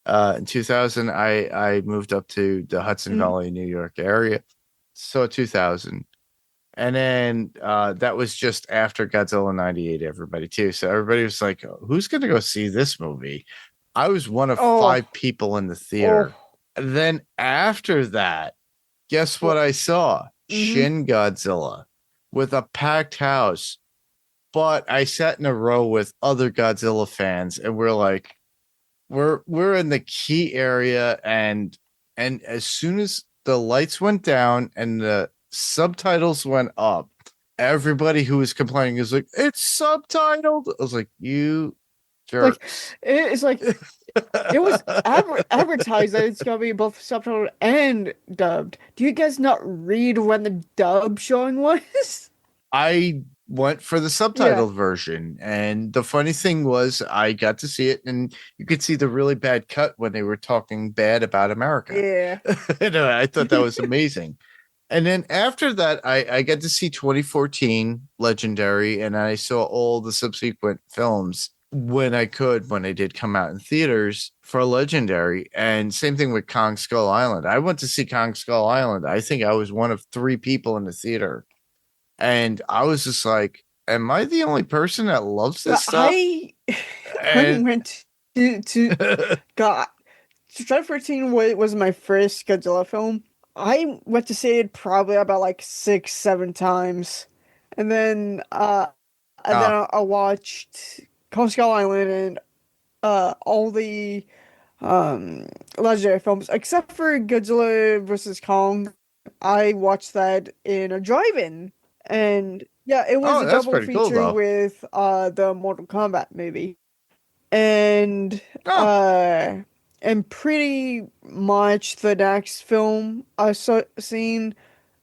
In 2000, I moved up to the Hudson Valley, New York area. So 2000. And then that was just after Godzilla 98, everybody, too. So everybody was like, who's going to go see this movie? I was one of 5 people in the theater. And then after that, guess what I saw? Shin Godzilla with a packed house. But I sat in a row with other Godzilla fans, and we're like, we're in the key area, and as soon as the lights went down and the subtitles went up, everybody who was complaining is like, it's subtitled. I was like, you jerks. It's like it was advertised that it's gonna be both subtitled and dubbed. Do you guys not read when the dub showing was? I went for the subtitled version, and the funny thing was I got to see it, and you could see the really bad cut when they were talking bad about America. Yeah. And I thought that was amazing. And then after that, I got to see 2014 Legendary, and I saw all the subsequent films when they did come out in theaters for Legendary. And same thing with Kong Skull Island. I went to see Kong Skull Island. I think I was one of 3 people in the theater. And I was just like, am I the only person that loves this stuff? I And went to God. 2014 was my first Godzilla film. I went to see it probably about like 6-7 times, and then I watched Kong Skull Island and all the legendary films except for Godzilla versus Kong. I watched that in a drive-in, and yeah, it was Oh, a that's double pretty cool, feature though. with the Mortal Kombat movie, and Oh. and pretty much the next film I saw seen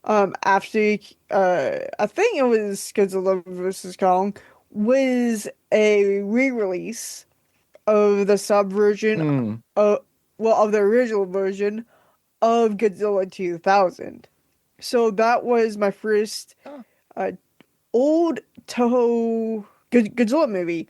after I think it was Godzilla vs. Kong was a re-release of the sub version Mm. of the original version of Godzilla 2000. So that was my first uh, old Toho Godzilla movie.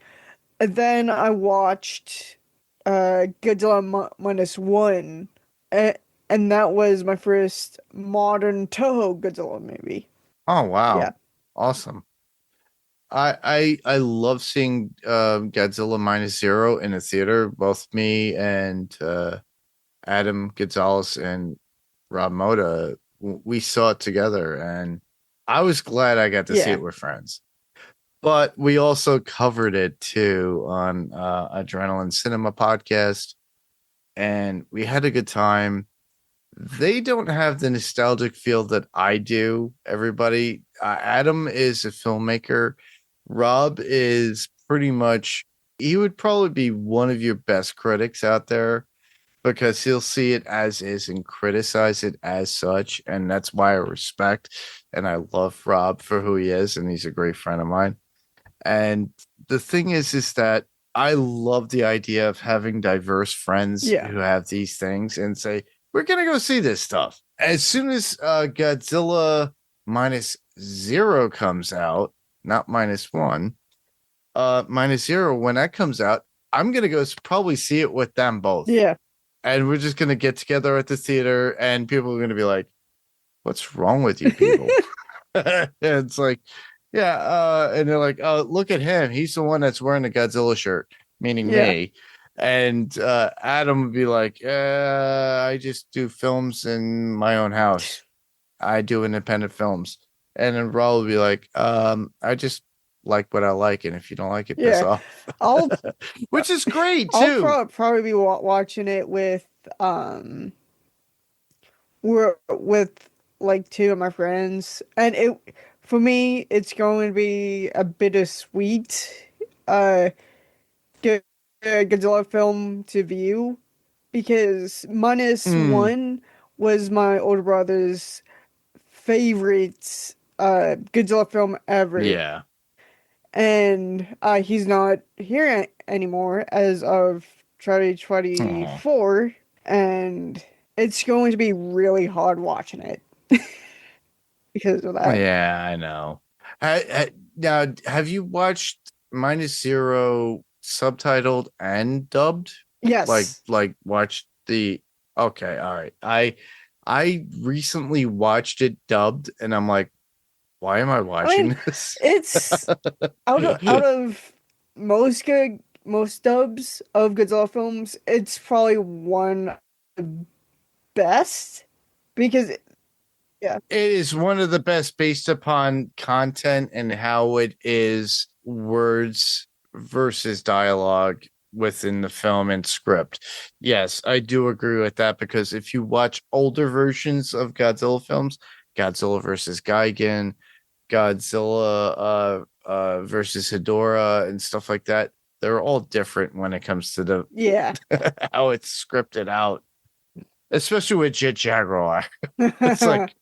And then I watched Godzilla minus one, and that was my first modern Toho Godzilla movie. Oh, wow. Yeah. Awesome. I love seeing Godzilla Minus Zero in a theater. Both me and Adam Gonzalez and Rob Moda, we saw it together, and I was glad I got to see Yeah. it with friends. But we also covered it too on Adrenaline Cinema podcast, and we had a good time. They don't have the nostalgic feel that I do. Everybody, Adam is a filmmaker. Rob is pretty much, he would probably be one of your best critics out there because he'll see it as is and criticize it as such. And that's why I respect and I love Rob for who he is. And he's a great friend of mine. And the thing is that I love the idea of having diverse friends Yeah. who have these things and say, we're going to go see this stuff. As soon as Godzilla minus zero comes out, not minus one, minus zero, when that comes out, I'm going to go probably see it with them both. Yeah. And we're just going to get together at the theater and people are going to be like, what's wrong with you people? And it's like, yeah. And they're like, oh, look at him. He's the one that's wearing the Godzilla shirt, meaning Yeah. me. And Adam would be like, I just do films in my own house. I do independent films. And then Raul would be like, I just like what I like. And if you don't like it, piss Yeah. off. Which is great, too. I'll probably be watching it with with like 2 of my friends, and it for me it's going to be a bittersweet Godzilla film to view because minus one was my older brother's favorite Godzilla film ever. Yeah. And he's not here anymore as of 2024, and it's going to be really hard watching it because of that. Yeah, I know. Now, have you watched Minus Zero subtitled and dubbed? Yes. Like watched the. Okay, all right. I recently watched it dubbed, and I'm like, why am I watching this? It's out of most dubs of Godzilla films, it's probably one of the best because yeah, it is one of the best based upon content and how it is words versus dialogue within the film and script. Yes, I do agree with that because if you watch older versions of Godzilla films, Godzilla versus Gigan, Godzilla versus Hedorah and stuff like that, they're all different when it comes to the yeah how it's scripted out, especially with Jet Jaguar. It's like,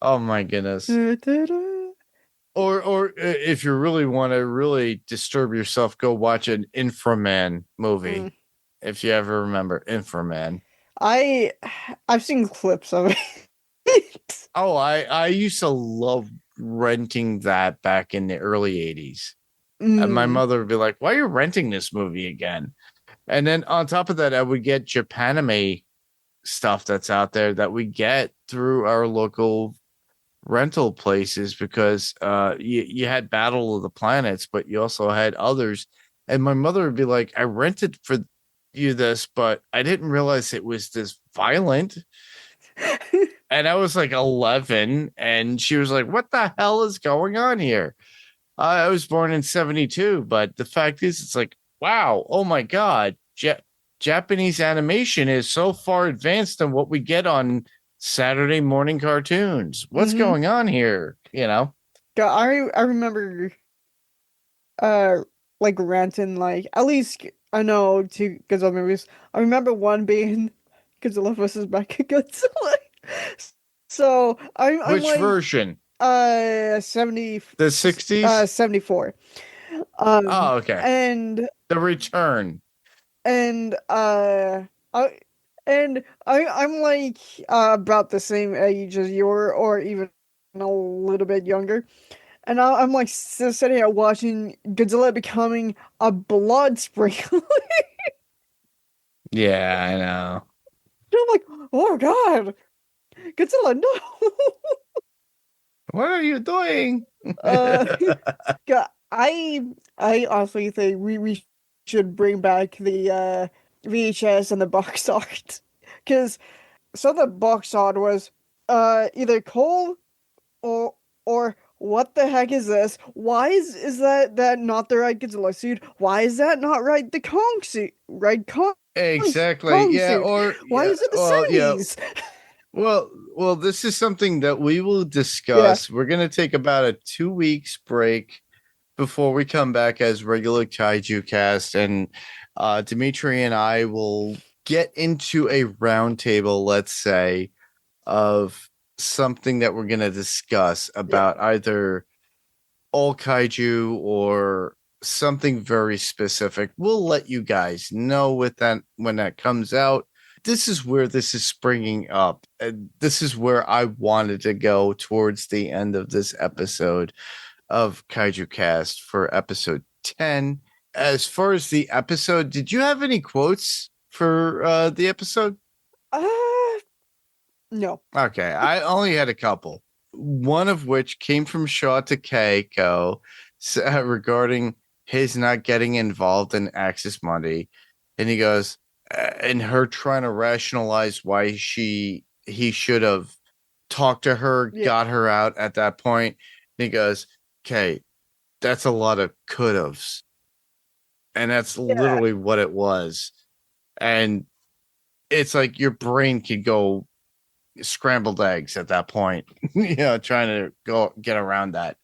oh my goodness. Or if you really want to really disturb yourself, go watch an Inframan movie. If you ever remember Inframan. I've seen clips of it. Oh, I used to love renting that back in the early 80s. And my mother would be like, why are you renting this movie again? And then on top of that, I would get Japanime stuff that's out there that we get through our local rental places because you had Battle of the Planets, but you also had others. And my mother would be like, I rented for you this, but I didn't realize it was this violent. And I was like 11, and she was like, what the hell is going on here? I was born in 72, but the fact is, it's like, wow, oh my God, Japanese animation is so far advanced than what we get on Saturday morning cartoons. What's going on here? You know? Yeah, I remember like renting like at least I know two Godzilla movies. I remember one being Godzilla versus Mechagodzilla. So I'm Which like version? 70 The 60s? 74. Oh, okay. And The Return. and I'm like about the same age as you were, or even a little bit younger. And I'm like sitting here watching Godzilla becoming a blood sprinkler. Yeah, I know. I'm like, oh God, Godzilla, no. What are you doing? Yeah, I honestly think we should bring back the VHS and the box art because some of the box art was either cool or what the heck is this? Why is that not the right Godzilla suit? Why is that not right the Kong suit? Right Kong Exactly. Kong Yeah. suit? Or Why yeah. is it the Well, yeah. 70s? Well, this is something that we will Yeah. discuss. We're going to take about a 2 weeks break before we come back as regular Kaiju Cast, and Dimitri and I will get into a roundtable, let's say, of something that we're going to discuss about either all kaiju or something very specific. We'll let you guys know with that when that comes out. This is where this is springing up. This is where I wanted to go towards the end of this episode of Kaiju Cast for episode 10. As far as the episode, did you have any quotes for the episode? No. Okay, I only had a couple. One of which came from Shaw to Keiko regarding his not getting involved in Axis Monday. And he goes, and her trying to rationalize why he should have talked to her, got her out at that point. And he goes, okay, that's a lot of could haves. And that's literally what it was. And it's like your brain could go scrambled eggs at that point, trying to go get around that.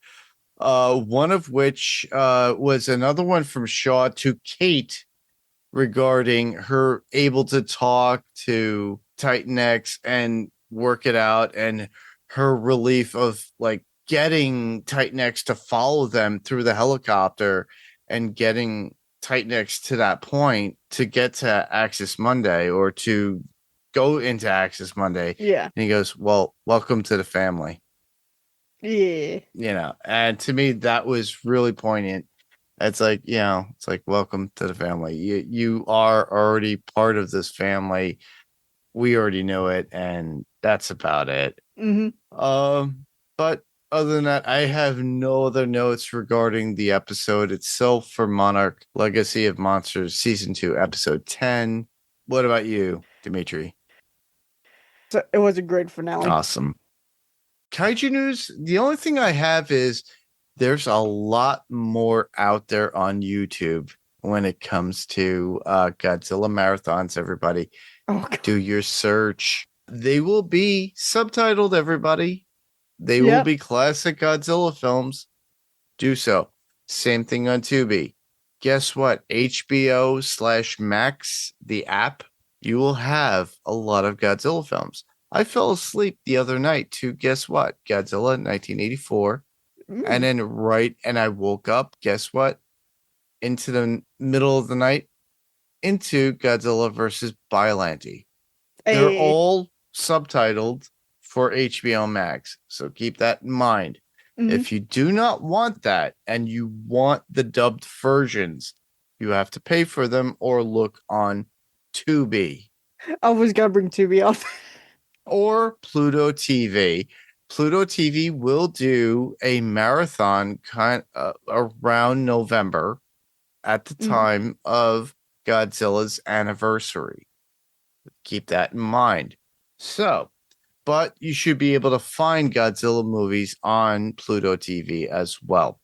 One of which was another one from Shaw to Kate regarding her able to talk to Titan X and work it out, and her relief of like getting Titan X to follow them through the helicopter and getting Titan X to that point to get to Axis Monday or to go into Axis Monday. Yeah. And he goes, well, welcome to the family. Yeah. And to me, that was really poignant. It's like, it's like, welcome to the family. You are already part of this family. We already know it, and that's about it. But other than that, I have no other notes regarding the episode itself for Monarch Legacy of Monsters Season 2, Episode 10. What about you, Dimitri? So it was a great finale. Awesome. Kaiju news, the only thing I have is there's a lot more out there on YouTube when it comes to Godzilla marathons, everybody. Do your search. They will be subtitled, everybody. They will be classic Godzilla films. Do so. Same thing on Tubi. Guess what? HBO/Max, the app, you will have a lot of Godzilla films. I fell asleep the other night to, guess what? Godzilla 1984. And then and I woke up, guess what? Into the middle of the night, into Godzilla versus Biollante. They're all subtitled for HBO Max. So keep that in mind. Mhm. If you do not want that and you want the dubbed versions, you have to pay for them or look on Tubi I was gonna bring Tubi up. or Pluto TV. Pluto TV will do a marathon around November at the time of Godzilla's anniversary. Keep that in mind. So, but you should be able to find Godzilla movies on Pluto TV as well.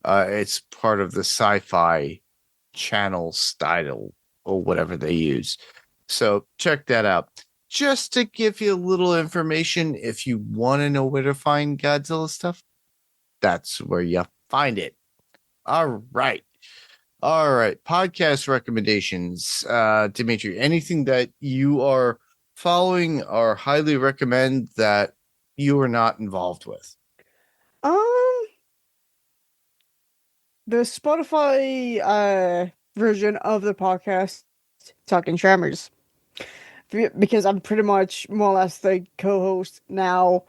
It's part of the sci-fi channel style or whatever they use. So check that out. Just to give you a little information, if you want to know where to find Godzilla stuff, that's where you find it. All right. Podcast recommendations. Dimitri, anything that you are following or highly recommend that you are not involved with? The Spotify version of the podcast, Talking Tremors, because I'm pretty much more or less the co-host now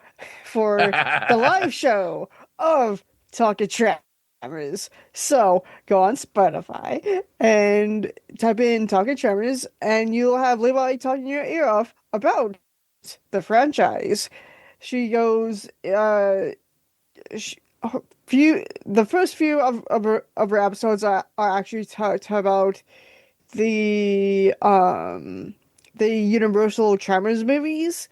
for the live show of Talking Tremors. So go on Spotify and type in Talking Tremors, and you'll have Levi talking your ear off about the franchise. She goes, the first few of her episodes are actually talked about the Universal Tremors movies,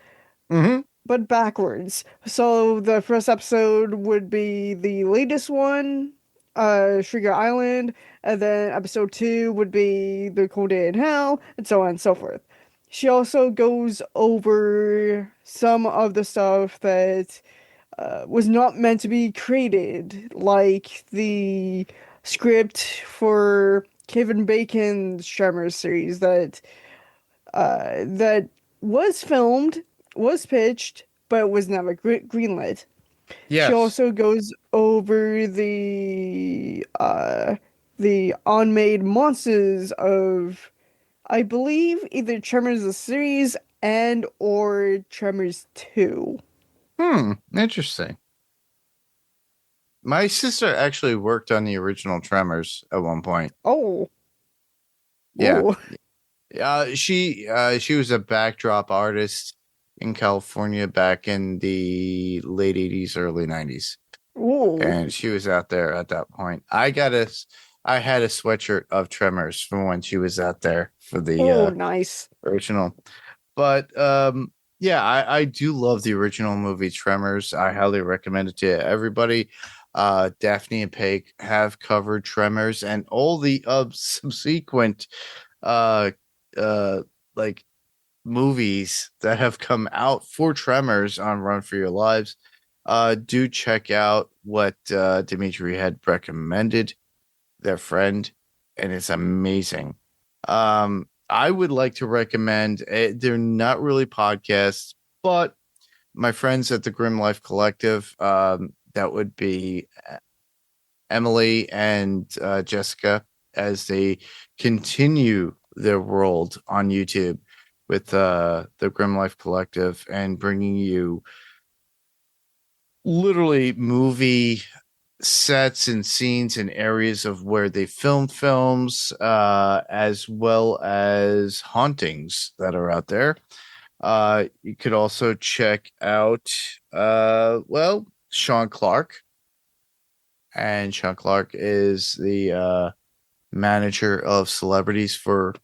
but backwards. So the first episode would be the latest one, Sugar Island, and then episode 2 would be The Cold Day in Hell, and so on and so forth. She also goes over some of the stuff that was not meant to be created, like the script for Kevin Bacon's Tremors series that was filmed, was pitched, but was never greenlit. Yes. She also goes over the unmade monsters of, I believe, either Tremors the series and or Tremors 2. Interesting. My sister actually worked on the original Tremors at one point. Oh. Yeah. Ooh. She was a backdrop artist in California back in the late 80s, early 90s. Ooh. And she was out there at that point. I had a sweatshirt of Tremors from when she was out there for the nice original. But yeah, I do love the original movie Tremors. I highly recommend it to everybody. Daphne and Paige have covered Tremors and all the subsequent like movies that have come out for Tremors on Run for Your Lives. Do check out what Dimitri had recommended, their friend, and it's amazing. I would like to recommend, they're not really podcasts, but my friends at the Grim Life Collective, that would be Emily and Jessica, as they continue their world on YouTube with the Grim Life Collective and bringing you literally movie sets and scenes and areas of where they filmed films, as well as hauntings that are out there. You could also check out Sean Clark. And Sean Clark is the manager of celebrities for,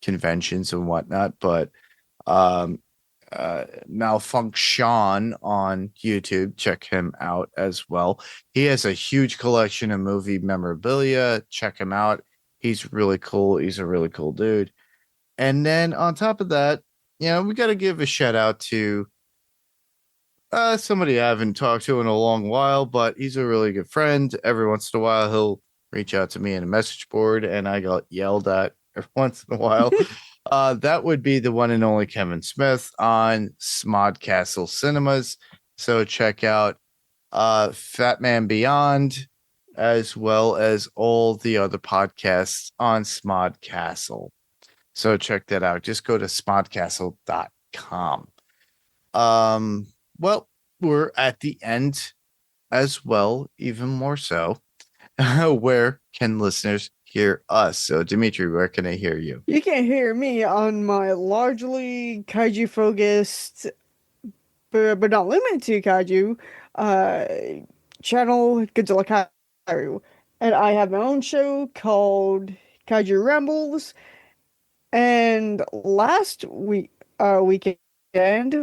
conventions and whatnot. But Malfunction on YouTube, check him out as well. He has a huge collection of movie memorabilia. Check him out. He's really cool. He's a really cool dude. And then on top of that, we got to give a shout out to somebody I haven't talked to in a long while, but he's a really good friend. Every once in a while, he'll reach out to me in a message board, and I got yelled at every once in a while. That would be the one and only Kevin Smith on Smodcastle Cinemas. So check out Fat Man Beyond, as well as all the other podcasts on Smodcastle. So check that out. Just go to smodcastle.com. Well, we're at the end as well, even more so. Where can listeners hear us? So, Dimitri, where can I hear you? You can hear me on my largely kaiju focused, but not limited to kaiju, uh, channel Godzilla Kaiju. And I have my own show called Kaiju Rambles. And last weekend,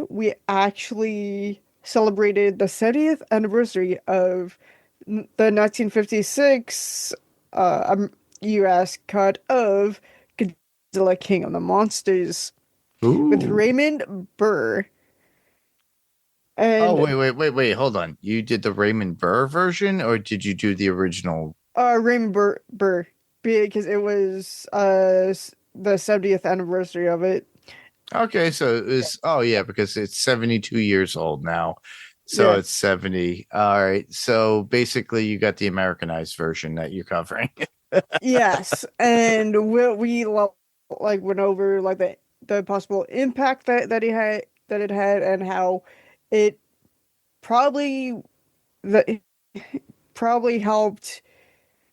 we actually celebrated the 70th anniversary of the 1956 US cut of Godzilla King of the Monsters with Ooh. Raymond Burr. Oh, And wait. Hold on. You did the Raymond Burr version, or did you do the original? Raymond Burr, because it was the 70th anniversary of it. Okay, so it was, oh, yeah, because it's 72 years old now. So Yeah. it's 70. All right. So basically, you got the Americanized version that you're covering. Yes, and like went over like the possible impact that it had, and how it probably that probably helped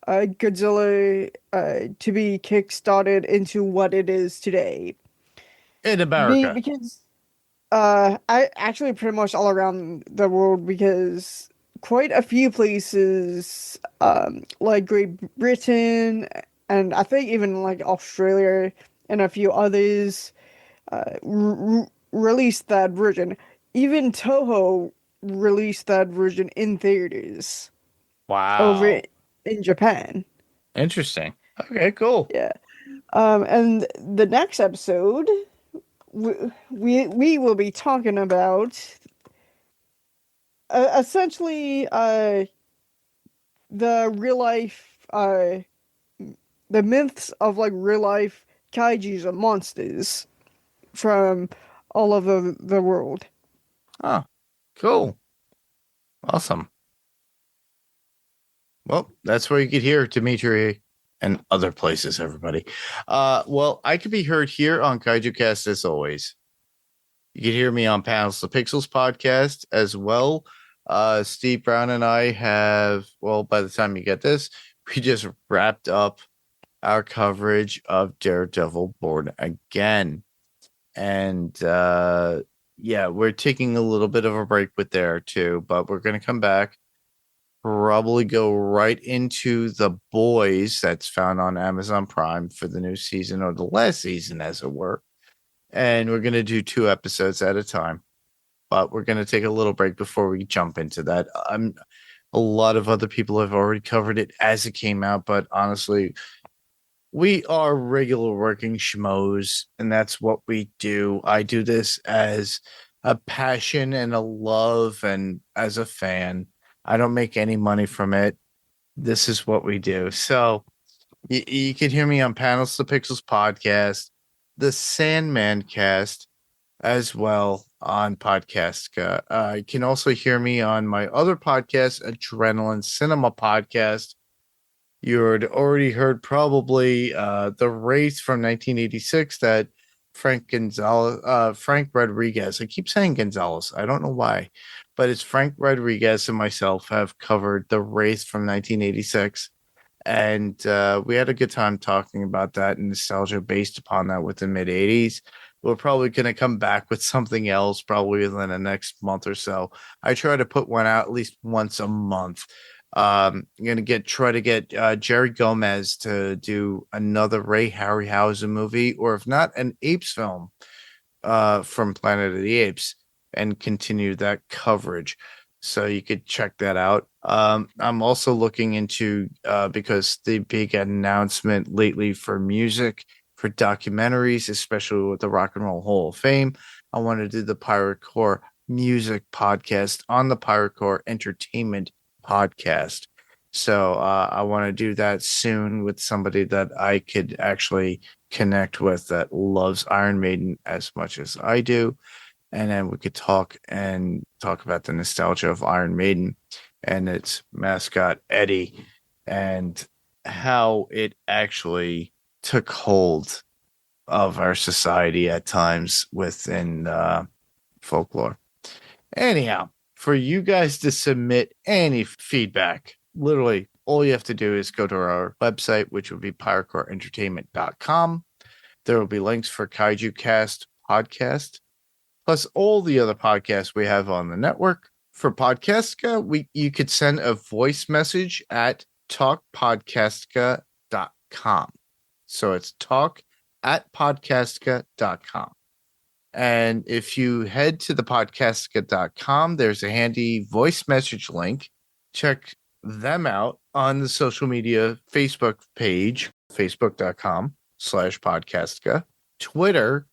Godzilla to be kickstarted into what it is today. In America. Because I actually pretty much all around the world, because quite a few places, like Great Britain, and I think even like Australia and a few others, released that version. Even Toho released that version in theaters over Wow. in Japan. Interesting. Okay, cool. Yeah. And the next episode, we will be talking about essentially the real life the myths of like real life kaijus and monsters from all over the world. Oh, cool. Awesome. Well, that's where you could hear Dimitri and other places, everybody. Well, I could be heard here on Kaiju Cast as always. You can hear me on Panels to Pixels podcast as well. Steve Brown and I have, well, by the time you get this, we just wrapped up our coverage of Daredevil Born Again. And yeah, we're taking a little bit of a break with there too, but we're going to come back, probably go right into The Boys that's found on Amazon Prime for the new season, or the last season, as it were. And we're going to do 2 episodes at a time, but we're going to take a little break before we jump into that. A lot of other people have already covered it as it came out, but honestly, we are regular working schmoes, and that's what we do. I do this as a passion and a love, and as a fan. I don't make any money from it. This is what we do. So you can hear me on Panels to Pixels podcast, the Sandman cast, as well on Podcastica. You can also hear me on my other podcast, Adrenaline Cinema Podcast. You had already heard probably The Wraith from 1986 that Frank Rodriguez. I keep saying Gonzalez. I don't know why, but it's Frank Rodriguez and myself have covered The Wraith from 1986. And we had a good time talking about that and nostalgia based upon that with the mid 80s. We're probably going to come back with something else probably within the next month or so. I try to put one out at least once a month. I'm going to try to get Jerry Gomez to do another Ray Harryhausen movie, or if not, an Apes film from Planet of the Apes, and continue that coverage. So you could check that out. I'm also looking into, because the big announcement lately for music, for documentaries, especially with the Rock and Roll Hall of Fame, I want to do the Pirate Core music podcast on the Pirate Core Entertainment podcast. So I want to do that soon with somebody that I could actually connect with that loves Iron Maiden as much as I do. And then we could talk about the nostalgia of Iron Maiden and its mascot Eddie, and how it actually took hold of our society at times within folklore. Anyhow, for you guys to submit any feedback, literally all you have to do is go to our website, which will be pyrocoreentertainment.com. There will be links for Kaiju Cast Podcast, plus all the other podcasts we have on the network. For Podcastica, you could send a voice message at talkpodcastica.com. So it's talk@podcastica.com. And if you head to the podcastica.com, there's a handy voice message link. Check them out on the social media Facebook page, facebook.com/podcastica, Twitter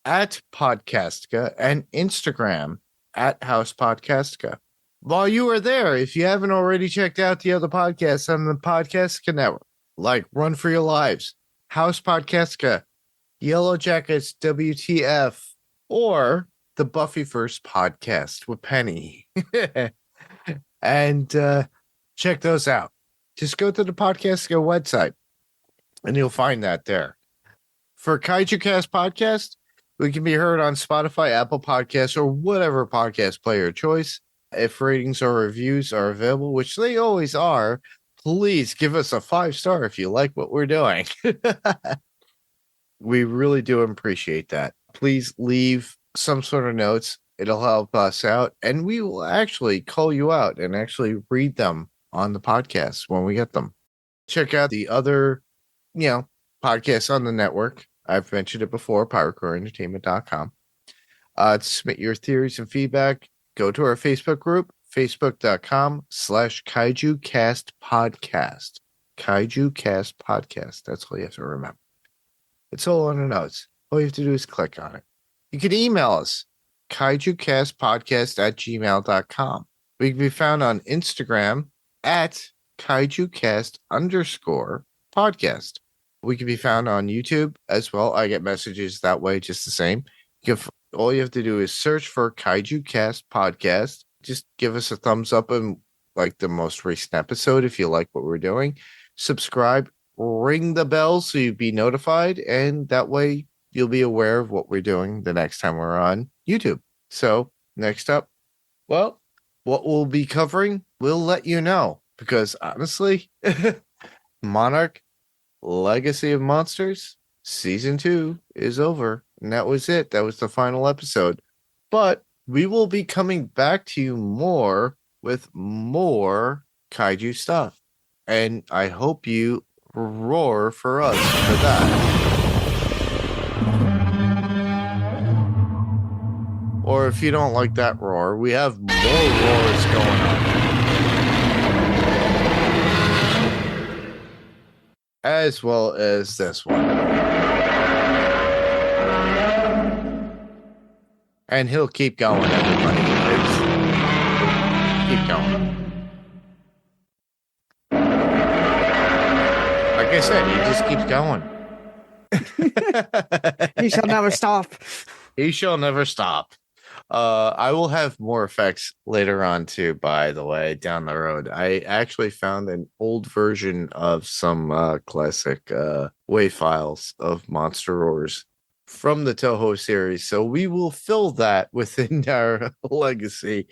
@podcastica, and Instagram @housepodcastica. While you are there, if you haven't already checked out the other podcasts on the Podcastica network, like Run for Your Lives, House Podcastica, Yellow Jackets WTF, or the Buffyverse podcast with Penny. And check those out. Just go to the Podcastica website and you'll find that there. For Kaiju Cast Podcast, we can be heard on Spotify, Apple Podcasts, or whatever podcast player of choice. If ratings or reviews are available, which they always are, please give us a 5-star if you like what we're doing. We really do appreciate that. Please leave some sort of notes. It'll help us out, and we will actually call you out and actually read them on the podcast when we get them. Check out the other, podcasts on the network. I've mentioned it before, pyrocoreentertainment.com. To submit your theories and feedback, go to our Facebook group, facebook.com/Kaiju Cast Podcast. Kaiju Cast Podcast. That's all you have to remember. It's all on the notes. All you have to do is click on it. You can email us, kaijukastpodcast@gmail.com. We can be found on Instagram @kaijukast_podcast. We can be found on YouTube as well. I get messages that way just the same. All you have to do is search for Kaiju Cast Podcast. Just give us a thumbs up and like the most recent episode if you like what we're doing. Subscribe, ring the bell so you'll be notified, and that way you'll be aware of what we're doing the next time we're on YouTube. So next up, well, what we'll be covering, we'll let you know, because honestly, Monarch Legacy of Monsters Season 2 is over. And that was it. That was the final episode. But we will be coming back to you more with more kaiju stuff. And I hope you roar for us for that. Or if you don't like that roar, we have more roars going on. As well as this one. And he'll keep going, everybody. Keep going. Like I said, he just keeps going. He shall never stop. He shall never stop. I will have more effects later on too, by the way, down the road. I actually found an old version of some classic WAV files of Monster Roars from the Toho series. So we will fill that within our legacy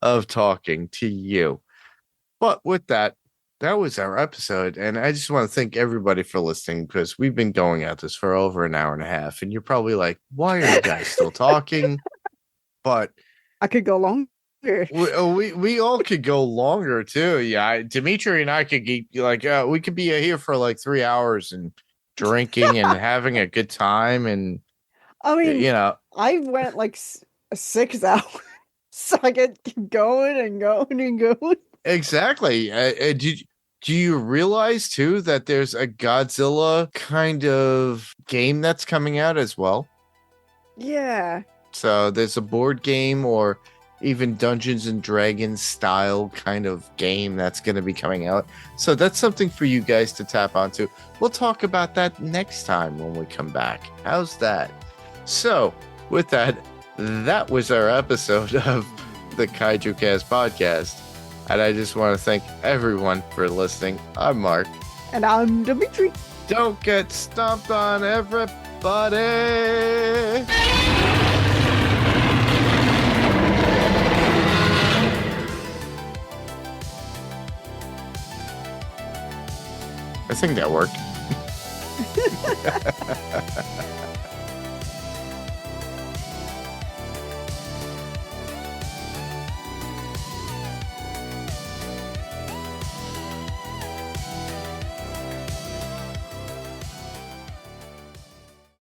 of talking to you. But with that, that was our episode. And I just want to thank everybody for listening, because we've been going at this for over an hour and a half. And you're probably like, why are you guys still talking? But I could go longer. We all could go longer too. Yeah, Dimitri and I could keep we could be here for like 3 hours and drinking and having a good time. And I mean, I went like 6 hours, so I could keep going and going and going. Exactly. Do you realize too that there's a Godzilla kind of game that's coming out as well? Yeah. So there's a board game or even Dungeons and Dragons style kind of game that's going to be coming out. So that's something for you guys to tap onto. We'll talk about that next time when we come back. How's that? So with that, that was our episode of the Kaiju Cast Podcast. And I just want to thank everyone for listening. I'm Mark. And I'm Dimitri. Don't get stomped on, everybody. I think that worked.